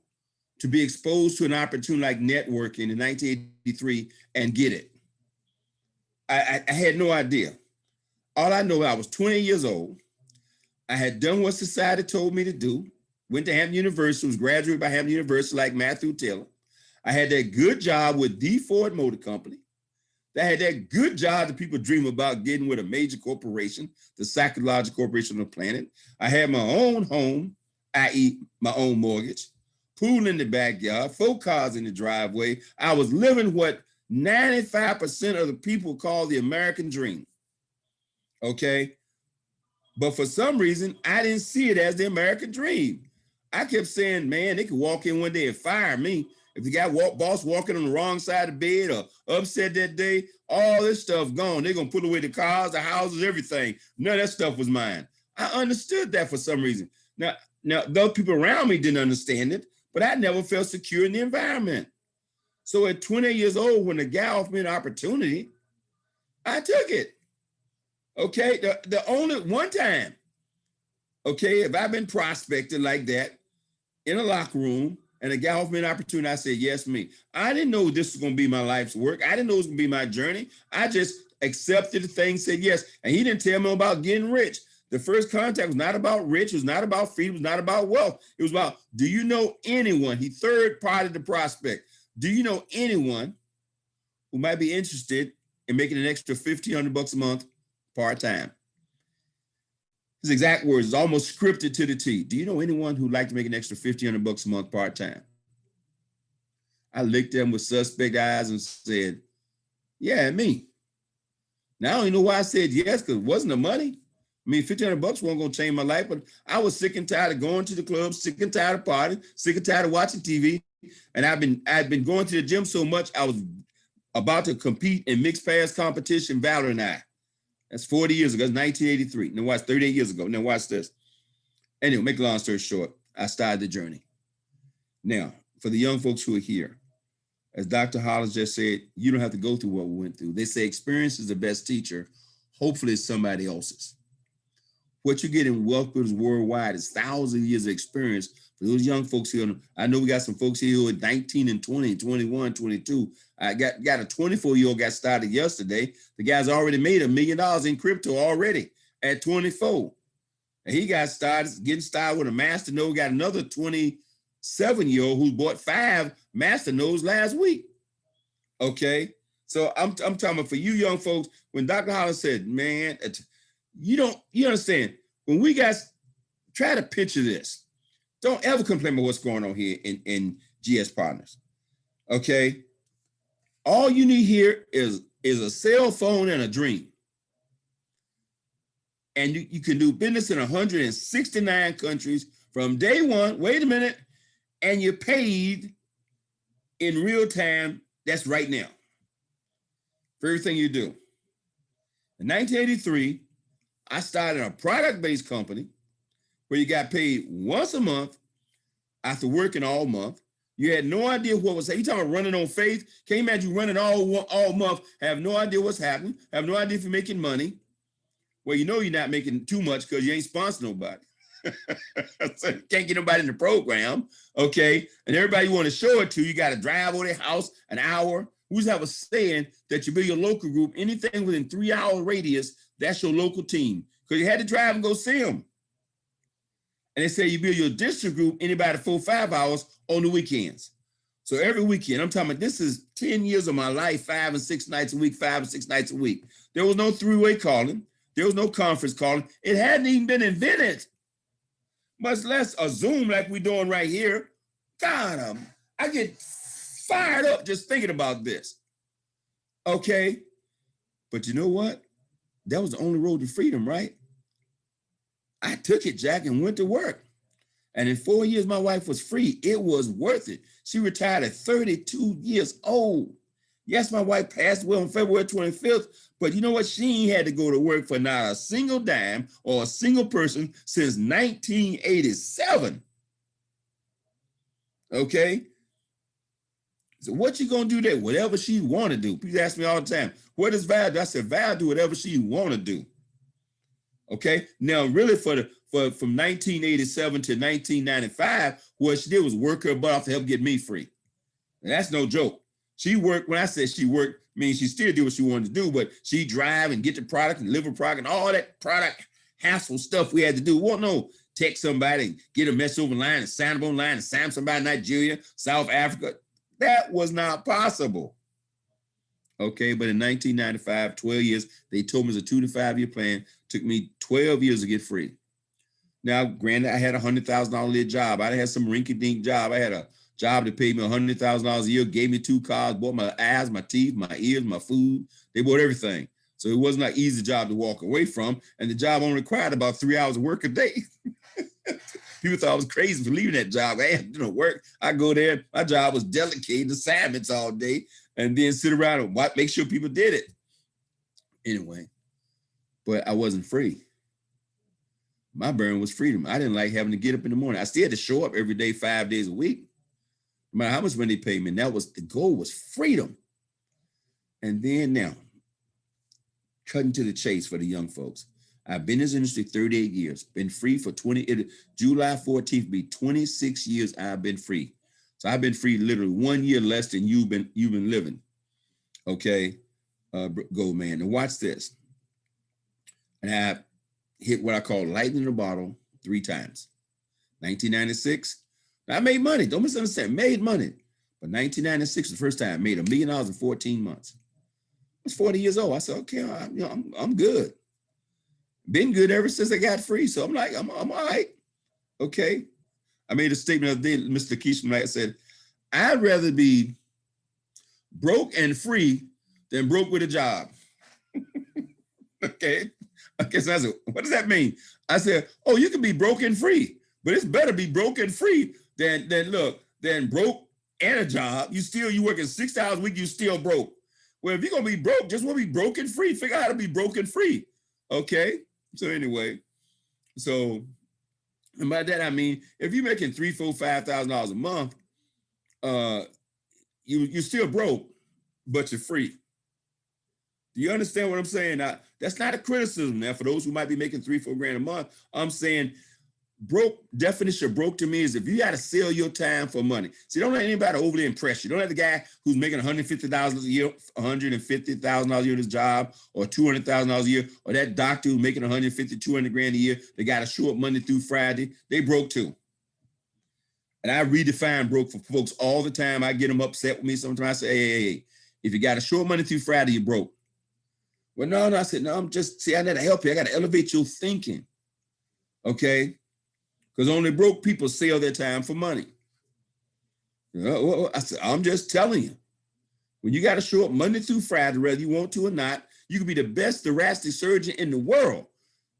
Speaker 5: to be exposed to an opportunity like networking in 1983 and get it. I had no idea. All I know, I was 28 years old. I had done what society told me to do, went to Hampton University, was graduated by Hampton University like Matthew Taylor. I had that good job with D Ford Motor Company. I had that good job that people dream about getting with a major corporation, the second largest corporation on the planet. I had my own home, i.e. my own mortgage, pool in the backyard, 4 cars in the driveway. I was living what 95% of the people call the American dream, okay? But for some reason, I didn't see it as the American dream. I kept saying, man, they could walk in one day and fire me. If the guy boss walking on the wrong side of the bed or upset that day, all this stuff gone. They're gonna put away the cars, the houses, everything. None of that stuff was mine. I understood that for some reason. Now those people around me didn't understand it, but I never felt secure in the environment. So at 28 years old, when the guy offered me an opportunity, I took it. Okay, the only one time, okay, if I've been prospected like that in a locker room and a guy offered me an opportunity, I said, yes, me. I didn't know this was gonna be my life's work. I didn't know it was gonna be my journey. I just accepted the thing, said yes. And he didn't tell me about getting rich. The first contact was not about rich, it was not about freedom, it was not about wealth. It was about, do you know anyone? He third party the prospect. Do you know anyone who might be interested in making an extra $1,500 a month part-time? His exact words is almost scripted to the T. Do you know anyone who'd like to make an extra $1,500 a month part-time? I looked at him with suspect eyes and said, yeah, me. Now I don't even know why I said yes, because it wasn't the money. I mean, $1,500 wasn't gonna change my life, but I was sick and tired of going to the club, sick and tired of partying, sick and tired of watching TV. And I'd been going to the gym so much, I was about to compete in mixed pass competition, Valor and I. That's 40 years ago, that's 1983. Now watch, 38 years ago. Now watch this. Anyway, make a long story short, I started the journey. Now, for the young folks who are here, as Dr. Hollis just said, you don't have to go through what we went through. They say experience is the best teacher. Hopefully it's somebody else's. What you get in Wealth Builders Worldwide is thousands of years of experience for those young folks here. I know we got some folks here who are 19 and 20, 21, 22. I got a 24-year-old got started yesterday. The guy's already made $1 million in crypto already at 24. And he got started, getting started with a master node, got another 27-year-old who bought 5 master nodes last week. Okay. So I'm talking about for you young folks, when Dr. Hollis said, man, you understand, when we guys try to picture this, don't ever complain about what's going on here in GS Partners. Okay. All you need here is a cell phone and a dream. And you can do business in 169 countries from day one. Wait a minute. And you're paid in real time. That's right now for everything you do. In 1983, I started a product-based company where you got paid once a month after working all month. You had no idea what was happening. You talking about running on faith? Can you imagine you running all month, have no idea what's happening, have no idea if you're making money? Well, you know you're not making too much because you ain't sponsoring nobody. So you can't get nobody in the program, okay? And everybody you want to show it to, you got to drive over their house an hour. Who's have a saying that you build your local group, anything within 3-hour radius, that's your local team. Because you had to drive and go see them. And they say you build your district group, anybody 4 or 5 hours on the weekends. So every weekend, I'm talking about this is 10 years of my life, 5 and 6 nights a week, 5 and 6 nights a week. There was no 3-way calling. There was no conference calling. It hadn't even been invented, much less a Zoom like we're doing right here. God, I get fired up just thinking about this. Okay, but you know what? That was the only road to freedom, right? I took it, Jack, and went to work. And in 4 years, my wife was free. It was worth it. She retired at 32 years old. Yes, my wife passed away on February 25th, but you know what? She ain't had to go to work for not a single dime or a single person since 1987. Okay? So what you gonna do there? Whatever she wanna do. People ask me all the time, what does Val do? I said, Val do whatever she wanna do. Okay? Now, really from 1987 to 1995, what she did was work her butt off to help get me free. And that's no joke. She worked, when I said she worked, I mean, she still did what she wanted to do, but she drive and get the product and deliver product and all that product hassle stuff we had to do. Well, no, text somebody and get a message over line and sign up online and sign somebody in Nigeria, South Africa. That was not possible. Okay, but in 1995, 12 years, they told me it was a 2 to 5 year plan. Took me 12 years to get free. Now, granted, I had a $100,000 job. I had some rinky-dink job. I had a job that paid me $100,000 a year, gave me 2 cars, bought my eyes, my teeth, my ears, my food. They bought everything. So it wasn't an easy job to walk away from. And the job only required about 3 hours of work a day. People thought I was crazy for leaving that job. I had to do no work. I go there. My job was delegating assignments all day and then sit around and make sure people did it. Anyway, but I wasn't free. My burn was freedom. I didn't like having to get up in the morning. I still had to show up every day, 5 days a week. No matter how much money they paid me, and that was the goal, was freedom. And then now, cutting to the chase for the young folks. I've been in this industry 38 years, been free for July 14th be 26 years I've been free. So I've been free literally 1 year less than you've been living. Okay, Gold Man. And watch this. And I hit what I call lightning in a bottle 3 times. 1996, I made money. Don't misunderstand, made money. But 1996 was the first time I made $1 million in 14 months. I was 40 years old. I said, okay, I'm good. Been good ever since I got free. So I'm like, I'm all right. Okay. I made a statement the other day, Mr. Lakeisha McKnight said, I'd rather be broke and free than broke with a job. Okay. Okay, so I said, what does that mean? I said, oh, you can be broke and free, but it's better be broke and free than broke and a job. You working 6 hours a week, you still broke. Well, if you're gonna be broke, just want to be broke and free. Figure out how to be broke and free. Okay. So anyway, and by that I mean if you're making $3,000, $4,000, $5,000 a month, you're still broke, but you're free. Do you understand what I'm saying? Now, that's not a criticism. Now, for those who might be making $3,000, $4,000 a month, I'm saying broke, definition of broke to me is if you got to sell your time for money. See, don't let anybody overly impress you. Don't let the guy who's making $150,000 a year, $150,000 a year in his job, or $200,000 a year, or that doctor who's making $150,000, $200,000 a year, they got to show up Monday through Friday. They broke too. And I redefine broke for folks all the time. I get them upset with me sometimes. I say, hey, if you got to show up Monday through Friday, you broke. Well, no, I said, no, I got to help you. I got to elevate your thinking. Okay? Because only broke people sell their time for money. I said, I'm just telling you. When you got to show up Monday through Friday, whether you want to or not, you can be the best thoracic surgeon in the world.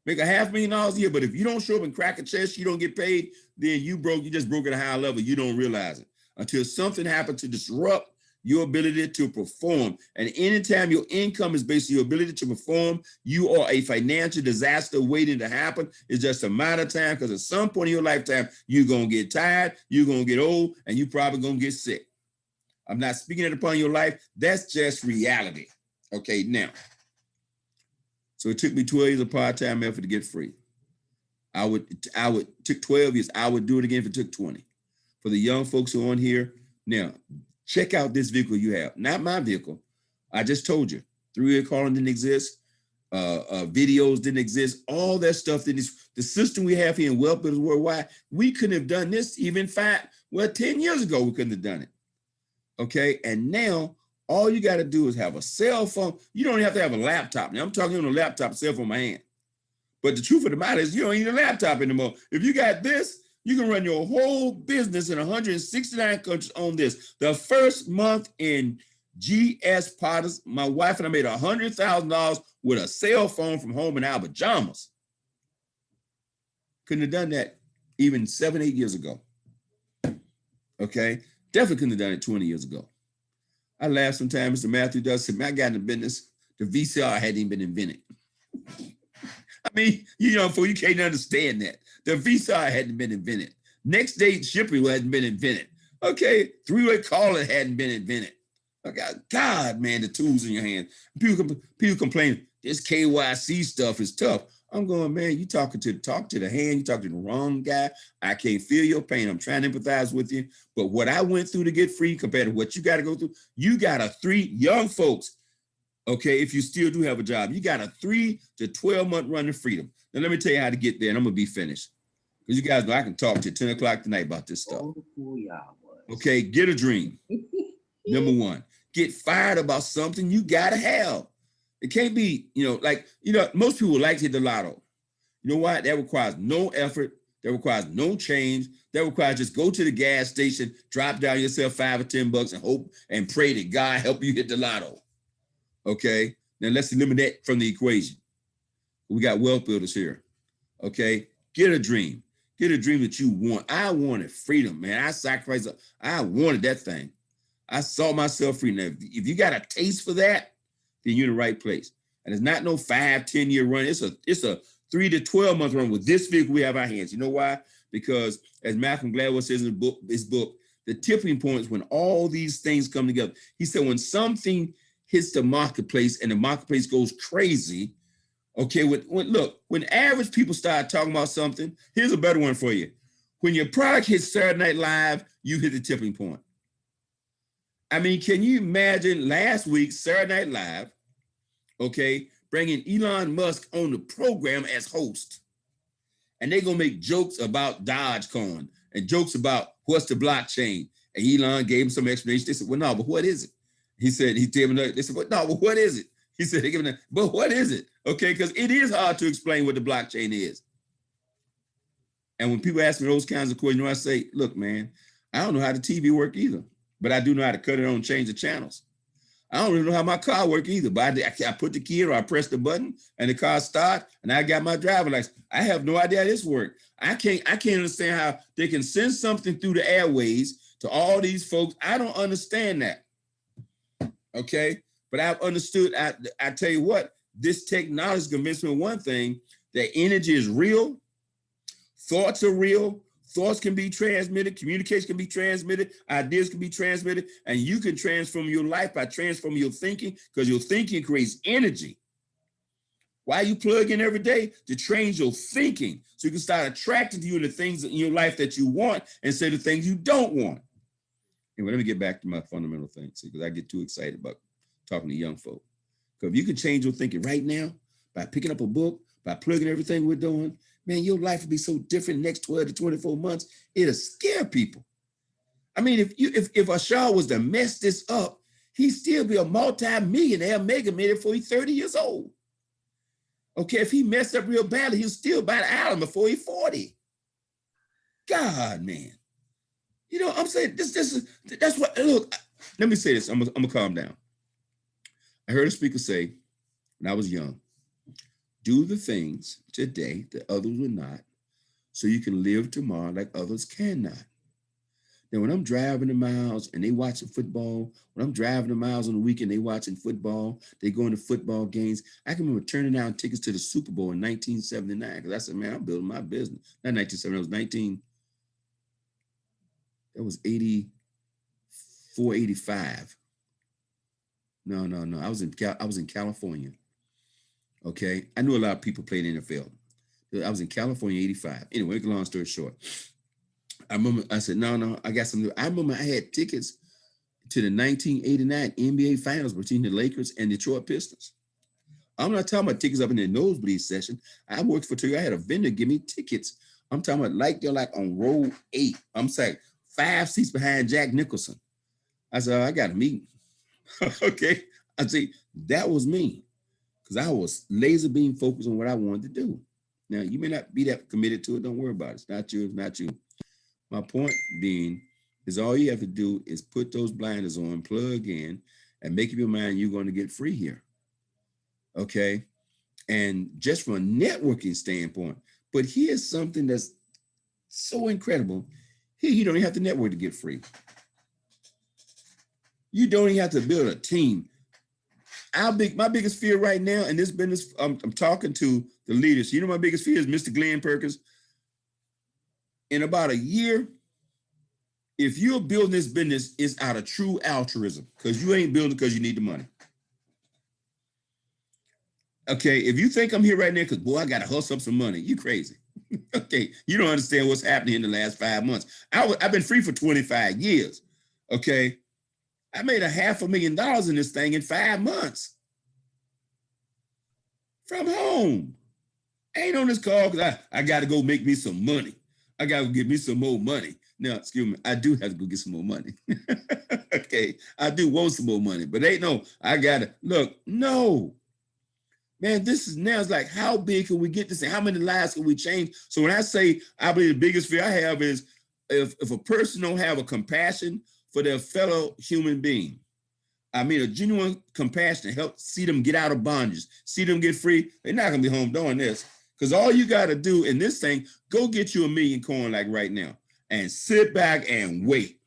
Speaker 5: Make $500,000 a year, but if you don't show up and crack a chest, you don't get paid, then you just broke at a high level. You don't realize it until something happens to disrupt your ability to perform. And anytime your income is based on your ability to perform, you are a financial disaster waiting to happen. It's just a matter of time, because at some point in your lifetime, you're going to get tired, you're going to get old, and you're probably going to get sick. I'm not speaking it upon your life. That's just reality. Okay, now. So it took me 12 years of part-time effort to get free. Took 12 years. I would do it again if it took 20. For the young folks who are on here, now, check out this vehicle you have. Not my vehicle. I just told you. 3-way calling didn't exist. Videos didn't exist. All that stuff that is the system we have here in Wealth Builders Worldwide. We couldn't have done this even 10 years ago. We couldn't have done it. Okay. And now all you got to do is have a cell phone. You don't have to have a laptop. Now I'm talking on a laptop, cell phone in my hand. But the truth of the matter is you don't need a laptop anymore. If you got this, you can run your whole business in 169 countries on this. The first month in GS Potters, my wife and I made $100,000 with a cell phone from home in our pajamas. Couldn't have done that even 7-8 years ago. Okay, definitely couldn't have done it 20 years ago. I laugh sometimes. Mr. Matthew does say, man, I got in the business. The VCR hadn't even been invented. I mean, you know, for you can't understand that. The VCR hadn't been invented. Next day shipping hadn't been invented. Okay, three-way calling hadn't been invented. Okay, God, man, the tools in your hand. People complain, this KYC stuff is tough. I'm going, man, you talk to the hand, you talking to the wrong guy. I can't feel your pain. I'm trying to empathize with you. But what I went through to get free compared to what you got to go through, you got a 3 young folks. Okay, if you still do have a job, you got a 3 to 12-month run to freedom. Now, let me tell you how to get there, and I'm going to be finished. Because you guys know I can talk to you 10 o'clock tonight about this stuff. Okay, get a dream. Number 1, get fired about something you got to have. It can't be, most people like to hit the lotto. You know what? That requires no effort. That requires no change. That requires just go to the gas station, drop down yourself $5 or $10 and hope and pray that God help you hit the lotto. Okay, now let's eliminate that from the equation. We got wealth builders here. Okay, get a dream. Get a dream that you want. I wanted freedom, man. I sacrificed. I wanted that thing. I saw myself free. Now, if you got a taste for that, then you're in the right place. And it's not no 5-10 year run. It's a 3 to 12-month run with this vehicle we have in our hands. You know why? Because as Malcolm Gladwell says in his book, the tipping point is when all these things come together. He said when something hits the marketplace and the marketplace goes crazy. Okay, when average people start talking about something, here's a better one for you. When your product hits Saturday Night Live, you hit the tipping point. I mean, can you imagine last week, Saturday Night Live, okay, bringing Elon Musk on the program as host. And they're going to make jokes about Dogecoin and jokes about what's the blockchain. And Elon gave him some explanation. They said, well, no, but what is it? He said, they said, well, no, but what is it? He said, but what is it? Okay, because it is hard to explain what the blockchain is. And when people ask me those kinds of questions, I say, look, man, I don't know how the TV work either, but I do know how to cut it on and change the channels. I don't even know how my car work either, but I put the key in or I press the button and the car start and I got my driver's license. I have no idea how this works. I can't understand how they can send something through the airways to all these folks. I don't understand that. Okay, but I've understood. I tell you what, this technology convinced me of one thing: that energy is real, thoughts are real, thoughts can be transmitted, communication can be transmitted, ideas can be transmitted, and you can transform your life by transforming your thinking, because your thinking creates energy. Why you plug in every day? To train your thinking, so you can start attracting to you the things in your life that you want instead of things you don't want. Anyway, let me get back to my fundamental things, because I get too excited about talking to young folk. Because if you can change your thinking right now by picking up a book, by plugging everything we're doing, man, your life will be so different the next 12 to 24 months. It'll scare people. I mean, if Ashar was to mess this up, he'd still be a multi-millionaire mega millionaire before he's 30 years old. Okay, if he messed up real badly, he'll still buy the island before he's 40. God, man. You know, I'm saying that's what, look, let me say this, I'm gonna calm down. I heard a speaker say, when I was young, do the things today that others will not, so you can live tomorrow like others cannot. Now, when I'm driving the miles and they watching football, when I'm driving the miles on the weekend, they watching football, they going to football games. I can remember turning down tickets to the Super Bowl in 1979, because I said, man, I'm building my business. Not 1970, that was 84, 85. No. I was in California. Okay. I knew a lot of people played NFL. I was in California, 85. Anyway, make a long story short. I remember I said, no, I got something. I remember I had tickets to the 1989 NBA Finals between the Lakers and Detroit Pistons. I'm not talking about tickets up in the nosebleed session. I worked for Toyota. I had a vendor give me tickets. I'm talking about they're like on row 8. I'm saying 5 seats behind Jack Nicholson. I said, I got a meeting. Okay. I say, that was me, because I was laser beam focused on what I wanted to do. Now, you may not be that committed to it. Don't worry about it. It's not you. It's not you. My point being is all you have to do is put those blinders on, plug in, and make up your mind you're going to get free here. Okay. And just from a networking standpoint, but here's something that's so incredible. Here, you don't even have to network to get free. You don't even have to build a team. My biggest fear right now in this business, I'm talking to the leaders. You know, my biggest fear is Mr. Glenn Perkins. In about a year, if you're building this business, it's out of true altruism, because you ain't building because you need the money. Okay, if you think I'm here right now because, boy, I got to hustle up some money, you crazy. Okay, you don't understand what's happening in the last 5 months. I've been free for 25 years. Okay, I made $500,000 in this thing in 5 months from home. I ain't on this call because I got to go make me some money. I got to get me some more money. Now, excuse me, I do have to go get some more money. Okay, I do want some more money, but ain't no, I got to, look, no. Man, this is now, it's like, how big can we get this and how many lives can we change? So when I say, I believe the biggest fear I have is if a person don't have a compassion for their fellow human being, I mean, a genuine compassion to help see them get out of bondage, see them get free, they're not gonna be home doing this. Because all you gotta do in this thing, go get you 1 million coin like right now and sit back and wait.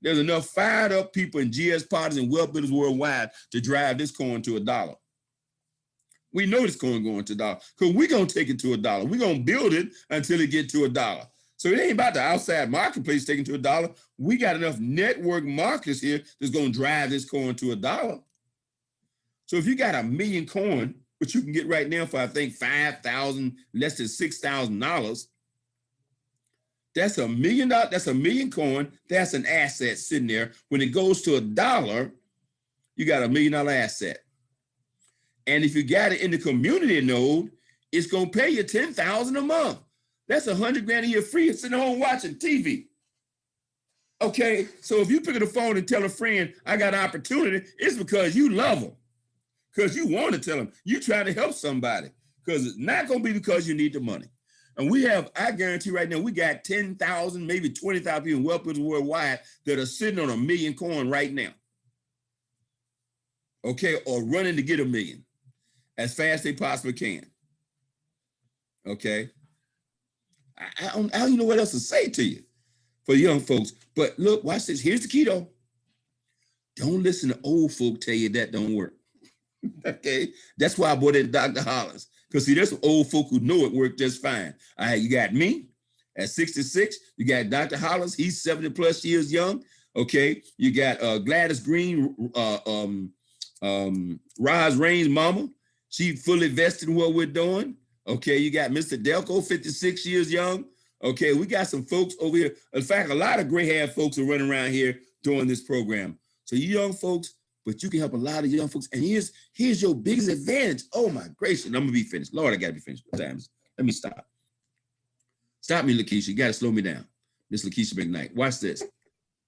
Speaker 5: There's enough fired up people in GS parties and wealth builders worldwide to drive this coin to $1. We know this coin going to $1 because we're gonna take it to $1. We're gonna build it until it get to $1. So it ain't about the outside marketplace taking to $1. We got enough network marketers here that's gonna drive this coin to $1. So if you got 1 million coin, which you can get right now for I think $5,000, less than $6,000, that's $1 million. That's 1 million coin. That's an asset sitting there. When it goes to $1, you got $1 million asset. And if you got it in the community node, it's gonna pay you $10,000 a month. That's $100,000 a year free sitting home watching TV. Okay, so if you pick up the phone and tell a friend, I got an opportunity, it's because you love them, because you want to tell them, you trying to help somebody, because it's not gonna be because you need the money. And we have, I guarantee right now, we got 10,000, maybe 20,000 people in wealth builders worldwide that are sitting on 1 million coin right now. Okay, or running to get 1 million as fast as they possibly can. Okay. I don't even know what else to say to you for young folks. But look, watch this. Here's the key though. Don't listen to old folk tell you that don't work. Okay. That's why I brought in Dr. Hollins. Because see, there's some old folk who know it worked just fine. All right, you got me at 66. You got Dr. Hollins. He's 70 plus years young. Okay. You got Gladys Green, Roz Rain's mama. She fully vested in what we're doing. Okay, you got Mr. Delco, 56 years young. Okay, we got some folks over here. In fact, a lot of gray-haired folks are running around here doing this program. So you young folks, but you can help a lot of young folks. And here's your biggest advantage. Oh my gracious, I'm gonna be finished. Lord, I gotta be finished with times. Let me stop. Stop me, Lakeisha. You gotta slow me down. Miss Lakeisha McKnight. Watch this.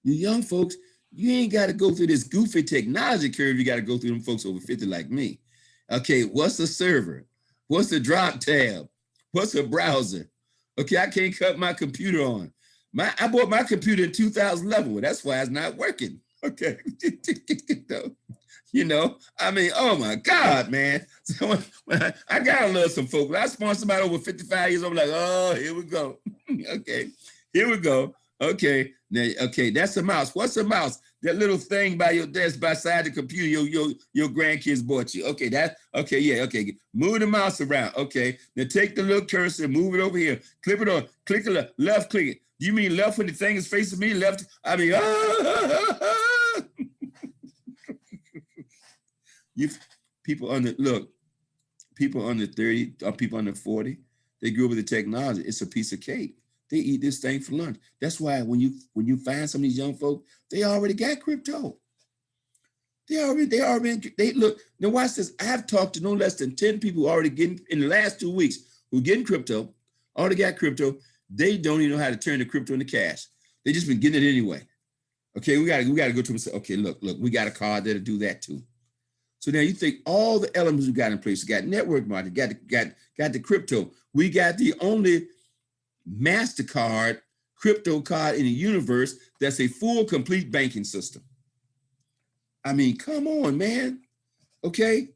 Speaker 5: You young folks, you ain't gotta go through this goofy technology curve. You gotta go through them folks over 50 like me. Okay, what's a server? What's a drop tab? What's a browser? Okay, I can't cut my computer on. I bought my computer in 2011. Well, that's why it's not working. Okay, you know, I mean, oh my God, man. So I gotta love some folks. When I sponsor somebody over 55 years, I'm like, oh, here we go. Okay, here we go. Okay, now, okay, that's a mouse. What's a mouse? That little thing by your desk beside the computer your grandkids bought you. Okay, okay, yeah, okay. Move the mouse around. Okay, now take the little cursor, move it over here. Clip it on, click it left, click it. You mean left when the thing is facing me? Left, I mean, you people under 30 or people under 40, they grew up with the technology. It's a piece of cake. They eat this thing for lunch. That's why when you find some of these young folk, they already got crypto. They look, now watch this. I've talked to no less than 10 people already getting in the last 2 weeks who getting crypto, already got crypto. They don't even know how to turn the crypto into cash. They just been getting it anyway. Okay, we gotta go to them and say, okay, look, we got a card that'll do that too. So now you think all the elements we got in place, we got network market, got the crypto. We got the only MasterCard crypto card in the universe that's a full, complete banking system. I mean, come on, man. Okay,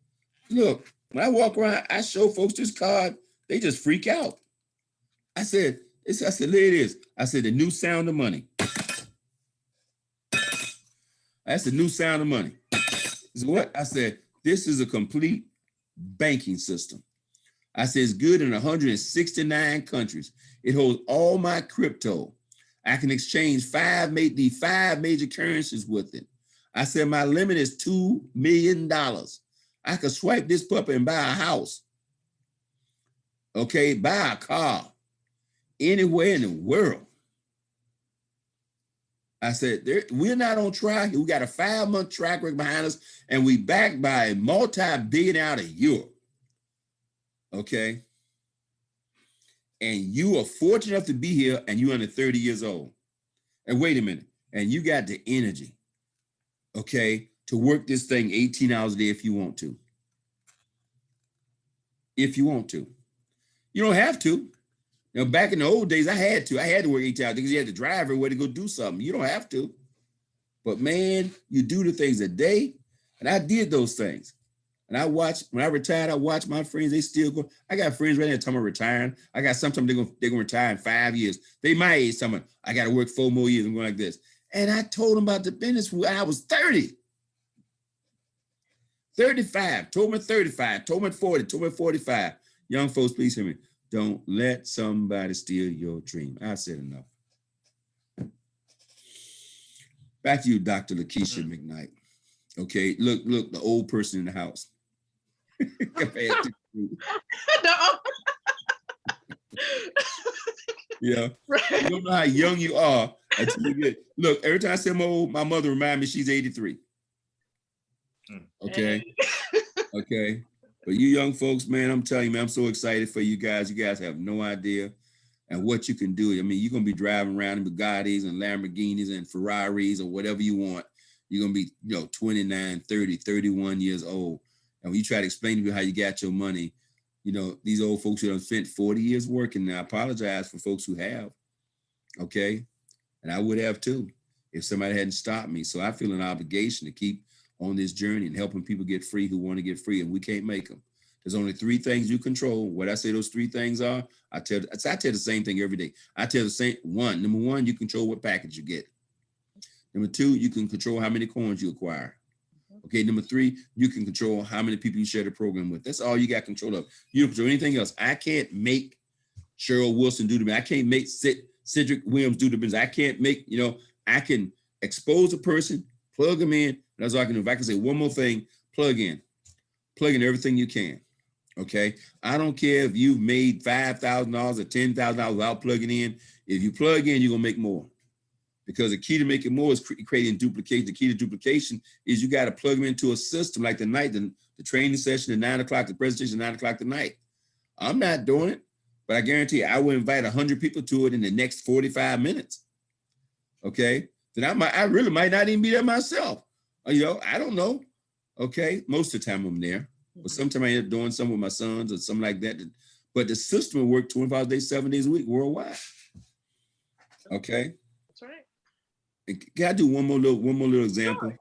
Speaker 5: look, when I walk around, I show folks this card, they just freak out. I said, there it is. I said, the new sound of money. That's the new sound of money. Is what? I said, this is a complete banking system. I said, it's good in 169 countries. It holds all my crypto. I can exchange the five major currencies with it. I said, my limit is $2 million. I could swipe this puppy and buy a house. Okay, buy a car anywhere in the world. I said, we're not on track. We got a 5-month track record behind us, and we backed by a multi-billionaire out of Europe. Okay. And you are fortunate enough to be here, and you're under 30 years old. And wait a minute, and you got the energy, okay, to work this thing 18 hours a day if you want to. If you want to. You don't have to. You know, back in the old days, I had to work 18 hours because you had to drive everywhere to go do something. You don't have to. But man, you do the things a day. And I did those things. And I watched, when I retired, I watched my friends, they still go. I got friends right now talking about retiring. I got sometimes they're gonna retire in 5 years. They my age, someone, I gotta work 4 more years. I'm going like this. And I told them about the business when I was 30. 35, told me 35, told me 40, told me 45. Young folks, please hear me. Don't let somebody steal your dream. I said enough. Back to you, Dr. Lakeisha McKnight. Okay, look, the old person in the house. Yeah, right. You don't know how young you are until you get. Look, every time I say I'm old, my mother reminds me she's 83. Okay, okay. But you young folks, man, I'm telling you, man, I'm so excited for you guys. You guys have no idea and what you can do. I mean, you're gonna be driving around in Bugattis and Lamborghinis and Ferraris or whatever you want. You're gonna be, 29, 30, 31 years old. And when you try to explain to me how you got your money, these old folks who have spent 40 years working. And I apologize for folks who have, okay? And I would have too, if somebody hadn't stopped me. So I feel an obligation to keep on this journey and helping people get free who want to get free, and we can't make them. There's only 3 things you control. What I say those 3 things are, I tell the same thing every day. I tell the same one. Number 1, you control what package you get. Number 2, you can control how many coins you acquire. Okay, number 3, you can control how many people you share the program with. That's all you got control of. You don't control anything else. I can't make Cheryl Wilson do the business. I can't make Cedric Williams do the business. I can't make, I can expose a person, plug them in. That's all I can do. If I can say one more thing, plug in everything you can. Okay, I don't care if you've made $5,000 or $10,000 without plugging in. If you plug in, you're gonna make more. Because the key to making more is creating duplication. The key to duplication is you got to plug them into a system like the training session at 9 o'clock, the presentation at 9 o'clock tonight. I'm not doing it, but I guarantee you, I will invite 100 people to it in the next 45 minutes. Okay, then I really might not even be there myself. I don't know. Okay, most of the time I'm there, but sometimes I end up doing something with my sons or something like that. But the system will work 25 days, 7 days a week worldwide. Okay.
Speaker 2: That's right.
Speaker 5: Can I do one more little example? Sure.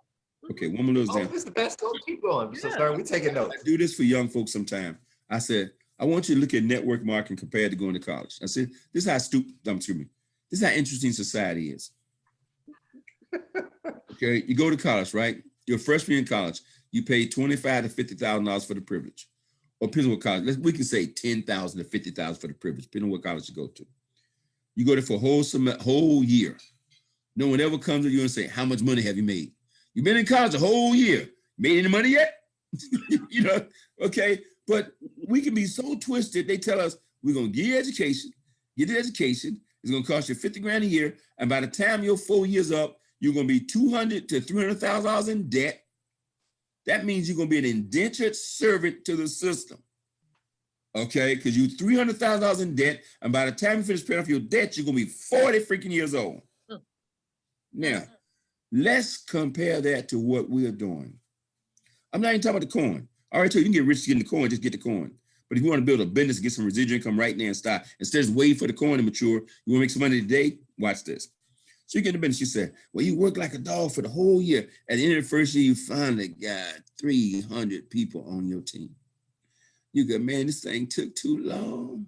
Speaker 5: Okay, one more little example.
Speaker 1: Oh, this is the best. Go keep going. So sorry, we taking notes.
Speaker 5: I do this for young folks sometime. I said, I want you to look at network marketing compared to going to college. I said, this is how interesting society is. Okay, you go to college, right? You're a freshman in college. You pay $25,000 to $50,000 for the privilege. Or depending on what college, we can say $10,000 to $50,000 for the privilege, depending on what college you go to. You go there for a whole year. No one ever comes to you and say, how much money have you made? You've been in college a whole year. Made any money yet? Okay. But we can be so twisted. They tell us, we're going to give you education, get the education. It's going to cost you $50,000 a year. And by the time your 4 years up, you're going to be $200,000 to $300,000 in debt. That means you're going to be an indentured servant to the system. Okay, because you're $300,000 in debt. And by the time you finish paying off your debt, you're going to be 40 freaking years old. Now, let's compare that to what we're doing. I'm not even talking about the coin. I already told you, you can get rich getting the coin, just get the coin. But if you want to build a business, get some residual income right now and start, instead of waiting for the coin to mature, you want to make some money today, watch this. So you get in the business, you say, well, you work like a dog for the whole year. At the end of the first year, you finally got 300 people on your team. You go, man, this thing took too long.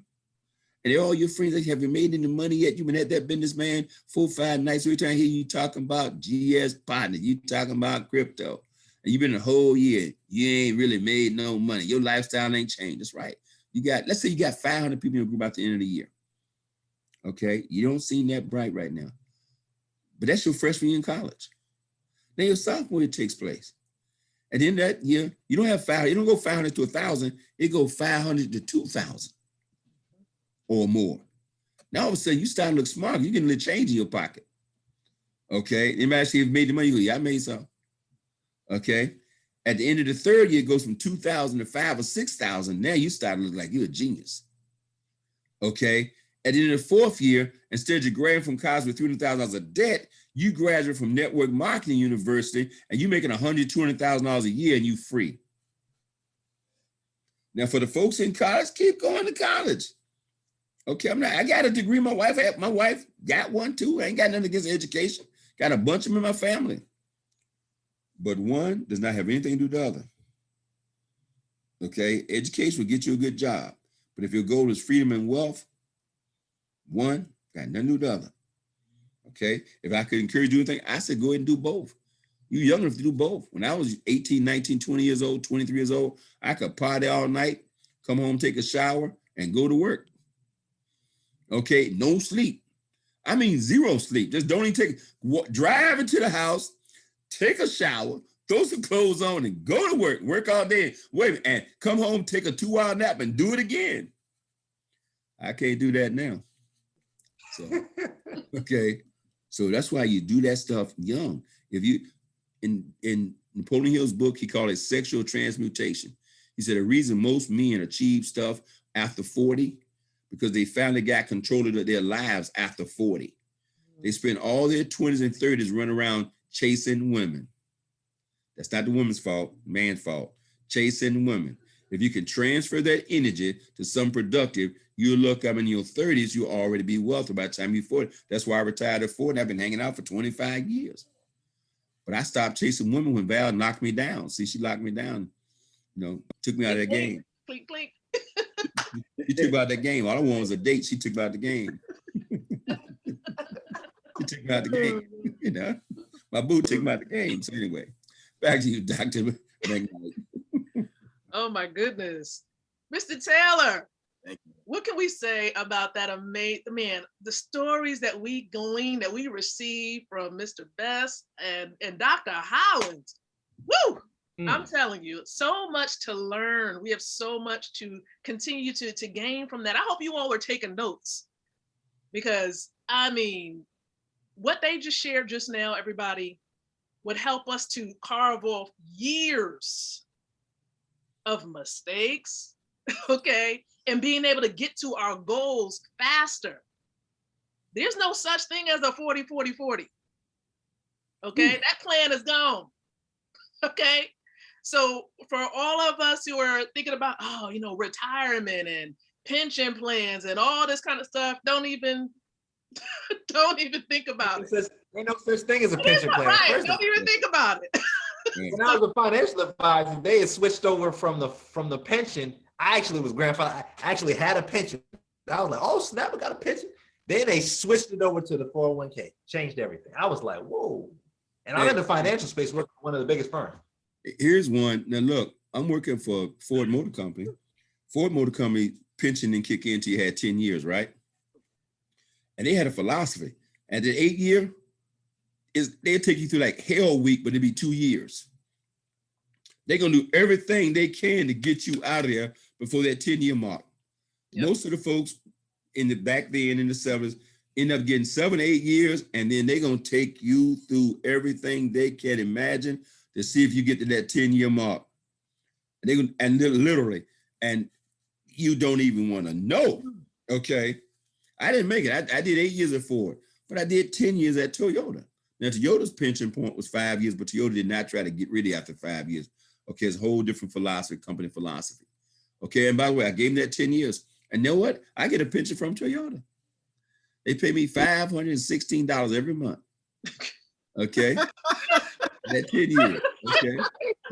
Speaker 5: And they're all your friends. Like, have you made any money yet? You've been at that businessman 4-5 nights. Every time I hear you talking about GS partner, you talking about crypto. And you've been a whole year. You ain't really made no money. Your lifestyle ain't changed. That's right. Let's say you got 500 people in your group at the end of the year. Okay. You don't seem that bright right now. But that's your freshman year in college. Then your sophomore year takes place. And then that year, you don't have 500. You don't go 500 to 1,000. It go 500 to 2,000 or more. Now all of a sudden you start to look smart. You get a little change in your pocket. Okay. Anybody see if you made the money? You go, yeah, I made some. Okay. At the end of the third year, it goes from 2,000 to 5,000 or 6,000. Now you start to look like you're a genius. Okay. At the end of the fourth year, instead of graduating from college with $300,000 of debt, you graduate from Network Marketing University and you're making $100,000, $200,000 a year and you free. Now for the folks in college, keep going to college. Okay, I got a degree. My wife got one too. I ain't got nothing against education. Got a bunch of them in my family. But one does not have anything to do with the other. Okay, education will get you a good job. But if your goal is freedom and wealth, one got nothing to do with the other. Okay, if I could encourage you anything, I said go ahead and do both. You young enough to do both. When I was 18, 19, 20 years old, 23 years old, I could party all night, come home, take a shower, and go to work. Okay, no sleep. I mean, zero sleep. Just don't even drive into the house, take a shower, throw some clothes on, and go to work all day. Wait, and come home, take a 2-hour nap, and do it again. I can't do that now. So, okay. So that's why you do that stuff young. If you, in Napoleon Hill's book, he called it sexual transmutation. He said the reason most men achieve stuff after 40, because they finally got control of their lives after 40. They spend all their 20s and 30s running around chasing women. That's not the woman's fault, man's fault. Chasing women. If you can transfer that energy to some productive, you'll look up in your 30s, you'll already be wealthy by the time you're 40. That's why I retired at 40 and I've been hanging out for 25 years. But I stopped chasing women when Val knocked me down. See, she locked me down, took me out of that game.
Speaker 2: Clink, clink.
Speaker 5: She took me out of that game. All I wanted was a date. She took me out of the game. She took me out of the game, My boo took me out of the game. So anyway, back to you, Dr. McKnight.
Speaker 2: Oh my goodness. Mr. Taylor,
Speaker 3: Thank you.
Speaker 2: what can we say about that amazing, man, the stories that we glean, that we receive from Mr. Best and Dr. Howland? Woo! I'm telling you, so much to learn. We have so much to continue to gain from that. I hope you all were taking notes because, I mean, what they just shared just now, everybody, would help us to carve off years of mistakes, okay, and being able to get to our goals faster. There's no such thing as a 40-40-40, okay? That plan is gone, okay? So for all of us who are thinking about, retirement and pension plans and all this kind of stuff, don't even think about it.
Speaker 1: Ain't no such thing as a pension plan.
Speaker 2: Right, don't even think about it.
Speaker 1: When I was a financial advisor, they had switched over from the pension. I actually was grandfather. I actually had a pension. I was like, oh snap, I got a pension. Then they switched it over to the 401k, changed everything. I was like, whoa. And I'm in the financial space, working for one of the biggest firms.
Speaker 5: Here's one. Now look, I'm working for Ford Motor Company. Ford Motor Company pension didn't kick in until you had 10 years, right? And they had a philosophy. And the 8th year, they'll take you through like hell week, but it'll be 2 years. They're gonna do everything they can to get you out of there before that 10-year mark. Yep. Most of the folks back then in the 70s end up getting 7 or 8 years, and then they're gonna take you through everything they can imagine to see if you get to that 10-year mark. And literally, and you don't even want to know. Okay. I didn't make it. I did 8 years at Ford, but I did 10 years at Toyota. Now, Toyota's pension point was 5 years, but Toyota did not try to get rid of it after 5 years. Okay, it's a whole different philosophy, company philosophy. Okay, and by the way, I gave them that 10 years. And you know what? I get a pension from Toyota. They pay me $516 every month. Okay, that 10 years. Okay,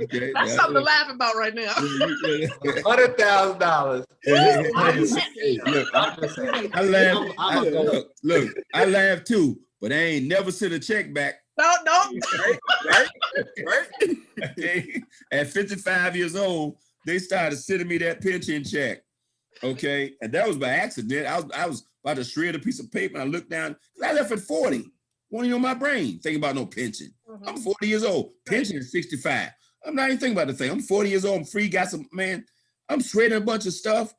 Speaker 5: Okay.
Speaker 2: That's something to laugh about right now.
Speaker 1: $100,000.
Speaker 5: Hey, look,
Speaker 1: I'm just saying.
Speaker 5: I laugh.
Speaker 1: I'm a go.
Speaker 5: Look, I laugh too, but I ain't never sent a check back.
Speaker 2: No.
Speaker 3: Right?
Speaker 5: Okay. At 55 years old, they started sending me that pension check. Okay. And that was by accident. I was about to shred a piece of paper and I looked down, because I left at 40. Wanting on my brain, thinking about no pension. I'm 40 years old. Pension is 65. I'm not even thinking about the thing. I'm 40 years old. I'm free. Got some, man. I'm shredding a bunch of stuff.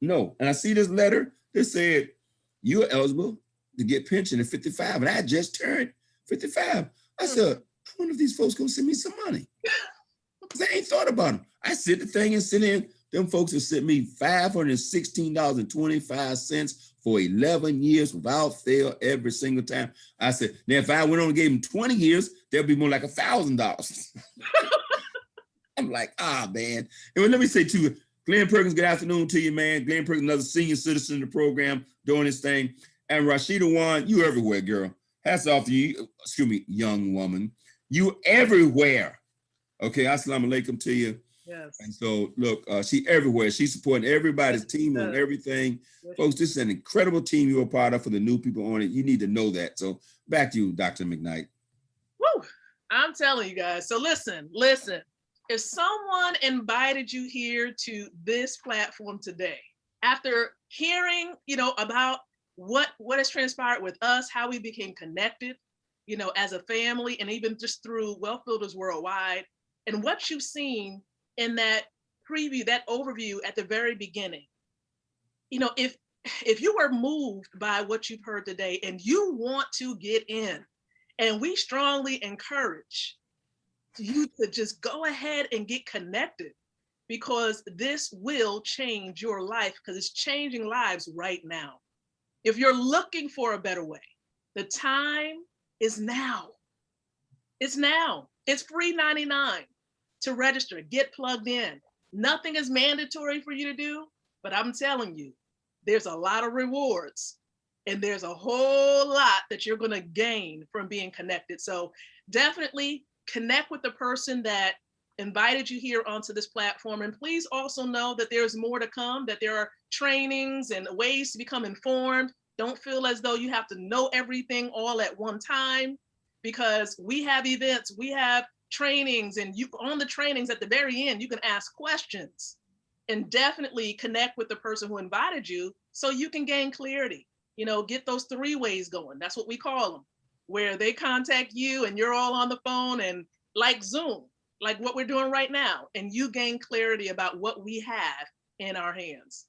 Speaker 5: No. And I see this letter that said, you're eligible to get pension at 55. And I just turned 55. I said, I wonder if these folks gonna send me some money. Because I ain't thought about them. I sent the thing and sent in. Them folks have sent me $516.25 for 11 years without fail every single time. I said, now if I went on and gave them 20 years, there'd be more like $1,000. I'm like, man. And let me say too, Glenn Perkins, good afternoon to you, man. Glenn Perkins, another senior citizen in the program, doing this thing. And Rashida Wan, you everywhere, girl. Hats off to you, excuse me, young woman. You everywhere. Okay, assalamu alaikum to you.
Speaker 2: Yes.
Speaker 5: And so, look, she everywhere. She's supporting everybody's team on everything. Folks, this is an incredible team you're a part of. For the new people on it, you need to know that. So back to you, Dr. McKnight.
Speaker 2: Woo! I'm telling you guys. So listen. If someone invited you here to this platform today, after hearing, about what has transpired with us, how we became connected, as a family, and even just through Wealth Builders Worldwide, and what you've seen in that preview, that overview at the very beginning, if you were moved by what you've heard today and you want to get in, and we strongly encourage you to just go ahead and get connected, because this will change your life, because it's changing lives right now. If you're looking for a better way, the time is now. It's now. It's free 99 to register, get plugged in. Nothing is mandatory for you to do, but I'm telling you, there's a lot of rewards and there's a whole lot that you're gonna gain from being connected. So definitely connect with the person that invited you here onto this platform. And please also know that there's more to come, that there are trainings and ways to become informed. Don't feel as though you have to know everything all at one time, because we have events, we have trainings, and you on the trainings at the very end, you can ask questions and definitely connect with the person who invited you so you can gain clarity. Get those 3 ways going. That's what we call them, where they contact you and you're all on the phone, and like Zoom, like what we're doing right now, and you gain clarity about what we have in our hands.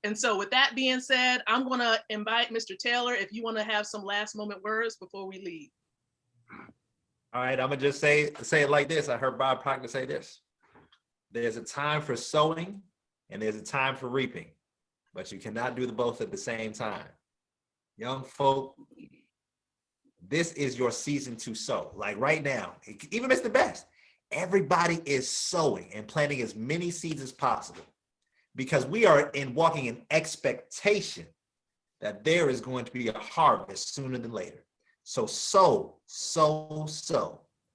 Speaker 2: And so with that being said, I'm going to invite Mr. Taylor, if you want to have some last moment words before we leave.
Speaker 1: All right, I'm gonna just say it like this. I heard Bob Proctor say this: there's a time for sowing and there's a time for reaping, but you cannot do the both at the same time. Young folk, this is your season to sow. Like right now, even Mr. Best, everybody is sowing and planting as many seeds as possible, because we are walking in expectation that there is going to be a harvest sooner than later. So sow,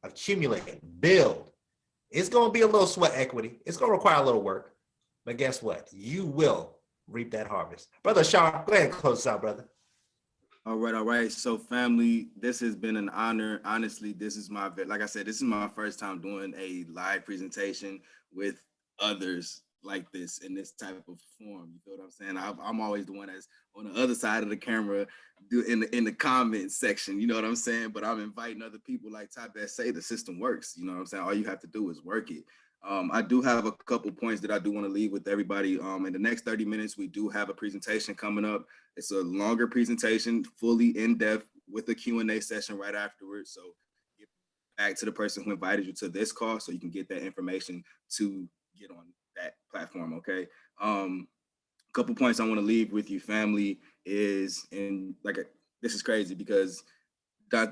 Speaker 1: accumulate, build. It's going to be a little sweat equity. It's going to require a little work, but guess what? You will reap that harvest. Brother Sharp, go ahead and close us out, brother.
Speaker 3: All right. So family, this has been an honor. Honestly, this is like I said, this is my first time doing a live presentation with others like this in this type of form. You feel what I'm saying? I'm always the one that's on the other side of the camera, in the comment section. You know what I'm saying? But I'm inviting other people, like Top Best say, the system works. You know what I'm saying? All you have to do is work it. I do have a couple points that I do want to leave with everybody. In the next 30 minutes, we do have a presentation coming up. It's a longer presentation, fully in-depth, with a Q&A session right afterwards. So get back to the person who invited you to this call so you can get that information to get on that platform, okay? A couple points I want to leave with you, family, is, and this is crazy because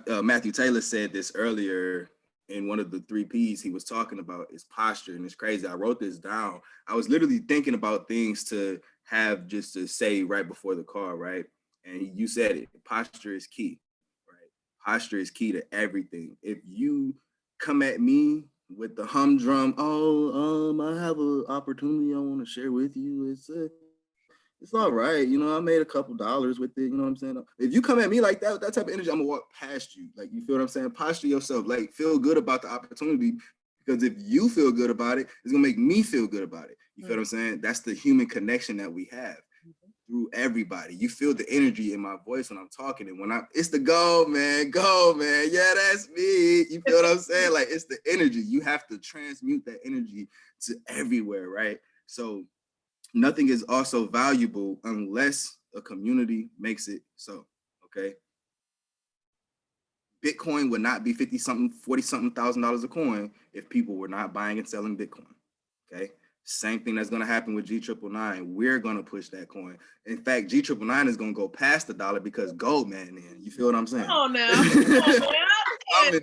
Speaker 3: Matthew Taylor said this earlier in one of the 3 P's he was talking about, is posture. And it's crazy. I wrote this down. I was literally thinking about things to have just to say right before the call, right? And you said it, posture is key, right? Posture is key to everything. If you come at me with the humdrum. Oh, I have an opportunity I want to share with you. It's all right. You know, I made a couple dollars with it. You know what I'm saying? If you come at me like that, with that type of energy, I'm gonna walk past you. Like, you feel what I'm saying? Posture yourself. Like, feel good about the opportunity, because if you feel good about it, it's gonna make me feel good about it. You feel what I'm saying? That's the human connection that we have through everybody. You feel the energy in my voice when I'm talking, and when it's the go, man. Yeah, that's me. You feel what I'm saying? Like, it's the energy. You have to transmute that energy to everywhere, right? So nothing is also valuable unless a community makes it so. Okay. Bitcoin would not be 50 something, 40 something $1,000 a coin if people were not buying and selling Bitcoin. Okay. Same thing that's going to happen with G999. We're going to push that coin. In fact, G999 is going to go past the dollar because gold, man. You feel what I'm saying?
Speaker 2: Oh, now. Oh,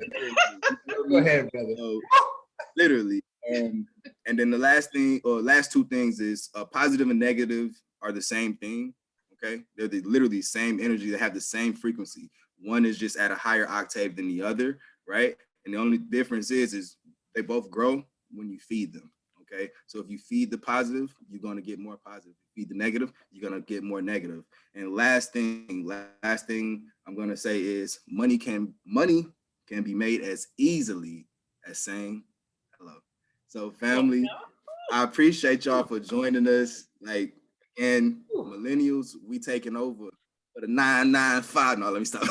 Speaker 1: Go ahead, brother.
Speaker 3: So, literally. And then the last two things is positive and negative are the same thing. Okay. They're literally same energy. They have the same frequency. One is just at a higher octave than the other. Right. And the only difference is they both grow when you feed them. Okay. So if you feed the positive, you're going to get more positive. If you feed the negative, you're going to get more negative. And last thing I'm going to say is money can be made as easily as saying hello. So family, I appreciate y'all for joining us. Like, and millennials, we taking over for the 995. No, let me stop.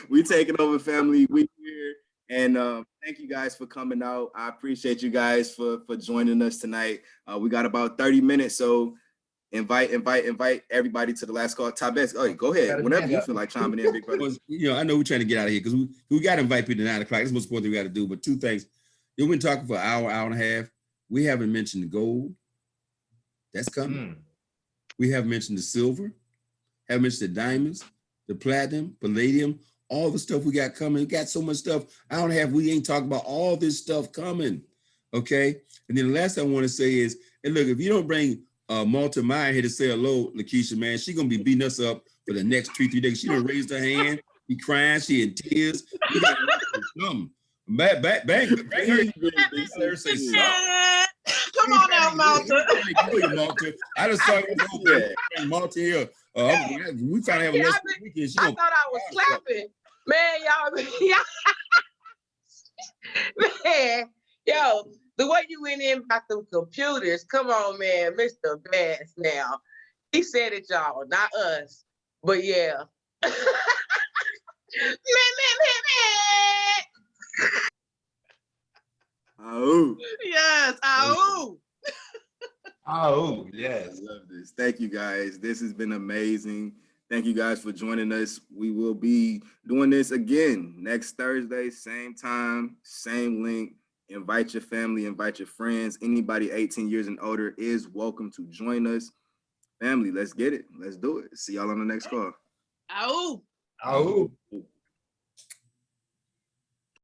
Speaker 3: We taking over, family. We here. And thank you guys for coming out. I appreciate you guys for joining us tonight. We got about 30 minutes, so invite everybody to the last call. Tabes, go ahead. Whenever you feel like chiming in, big brother.
Speaker 5: You know, I know we're trying to get out of here because we got to invite people to 9 o'clock. That's the most important thing we got to do. But two things. We've been talking for an hour and a half. We haven't mentioned the gold. That's coming. We haven't mentioned the silver. Haven't mentioned the diamonds, the platinum, palladium, all the stuff we got coming. We got so much stuff. Hour and a half, we ain't talking about all this stuff coming. Okay. And then the last thing I want to say is, and look, if you don't bring Malta Maya here to say hello, Lakeisha, man, she gonna be beating us up for the next 2-3 days. She done raised her hand. She crying. She in tears. We got something. Bang her. Say something.
Speaker 2: Come on now, Malta.
Speaker 5: Malta. I just saw you bring Malta here. We trying to have a nice weekend.
Speaker 8: I thought I was clapping. Man, man, yo, the way you went in about them computers, come on, man, Mr. Bass now. He said it, y'all, not us, but yeah.
Speaker 3: Oh.
Speaker 2: Yes. Oh.
Speaker 1: Oh, yes.
Speaker 3: I love this. Thank you, guys. This has been amazing. Thank you guys for joining us. We will be doing this again next Thursday, same time, same link. Invite your family, invite your friends. Anybody 18 years and older is welcome to join us. Family, let's get it. Let's do it. See y'all on the next call.
Speaker 2: Oh.
Speaker 1: Oh.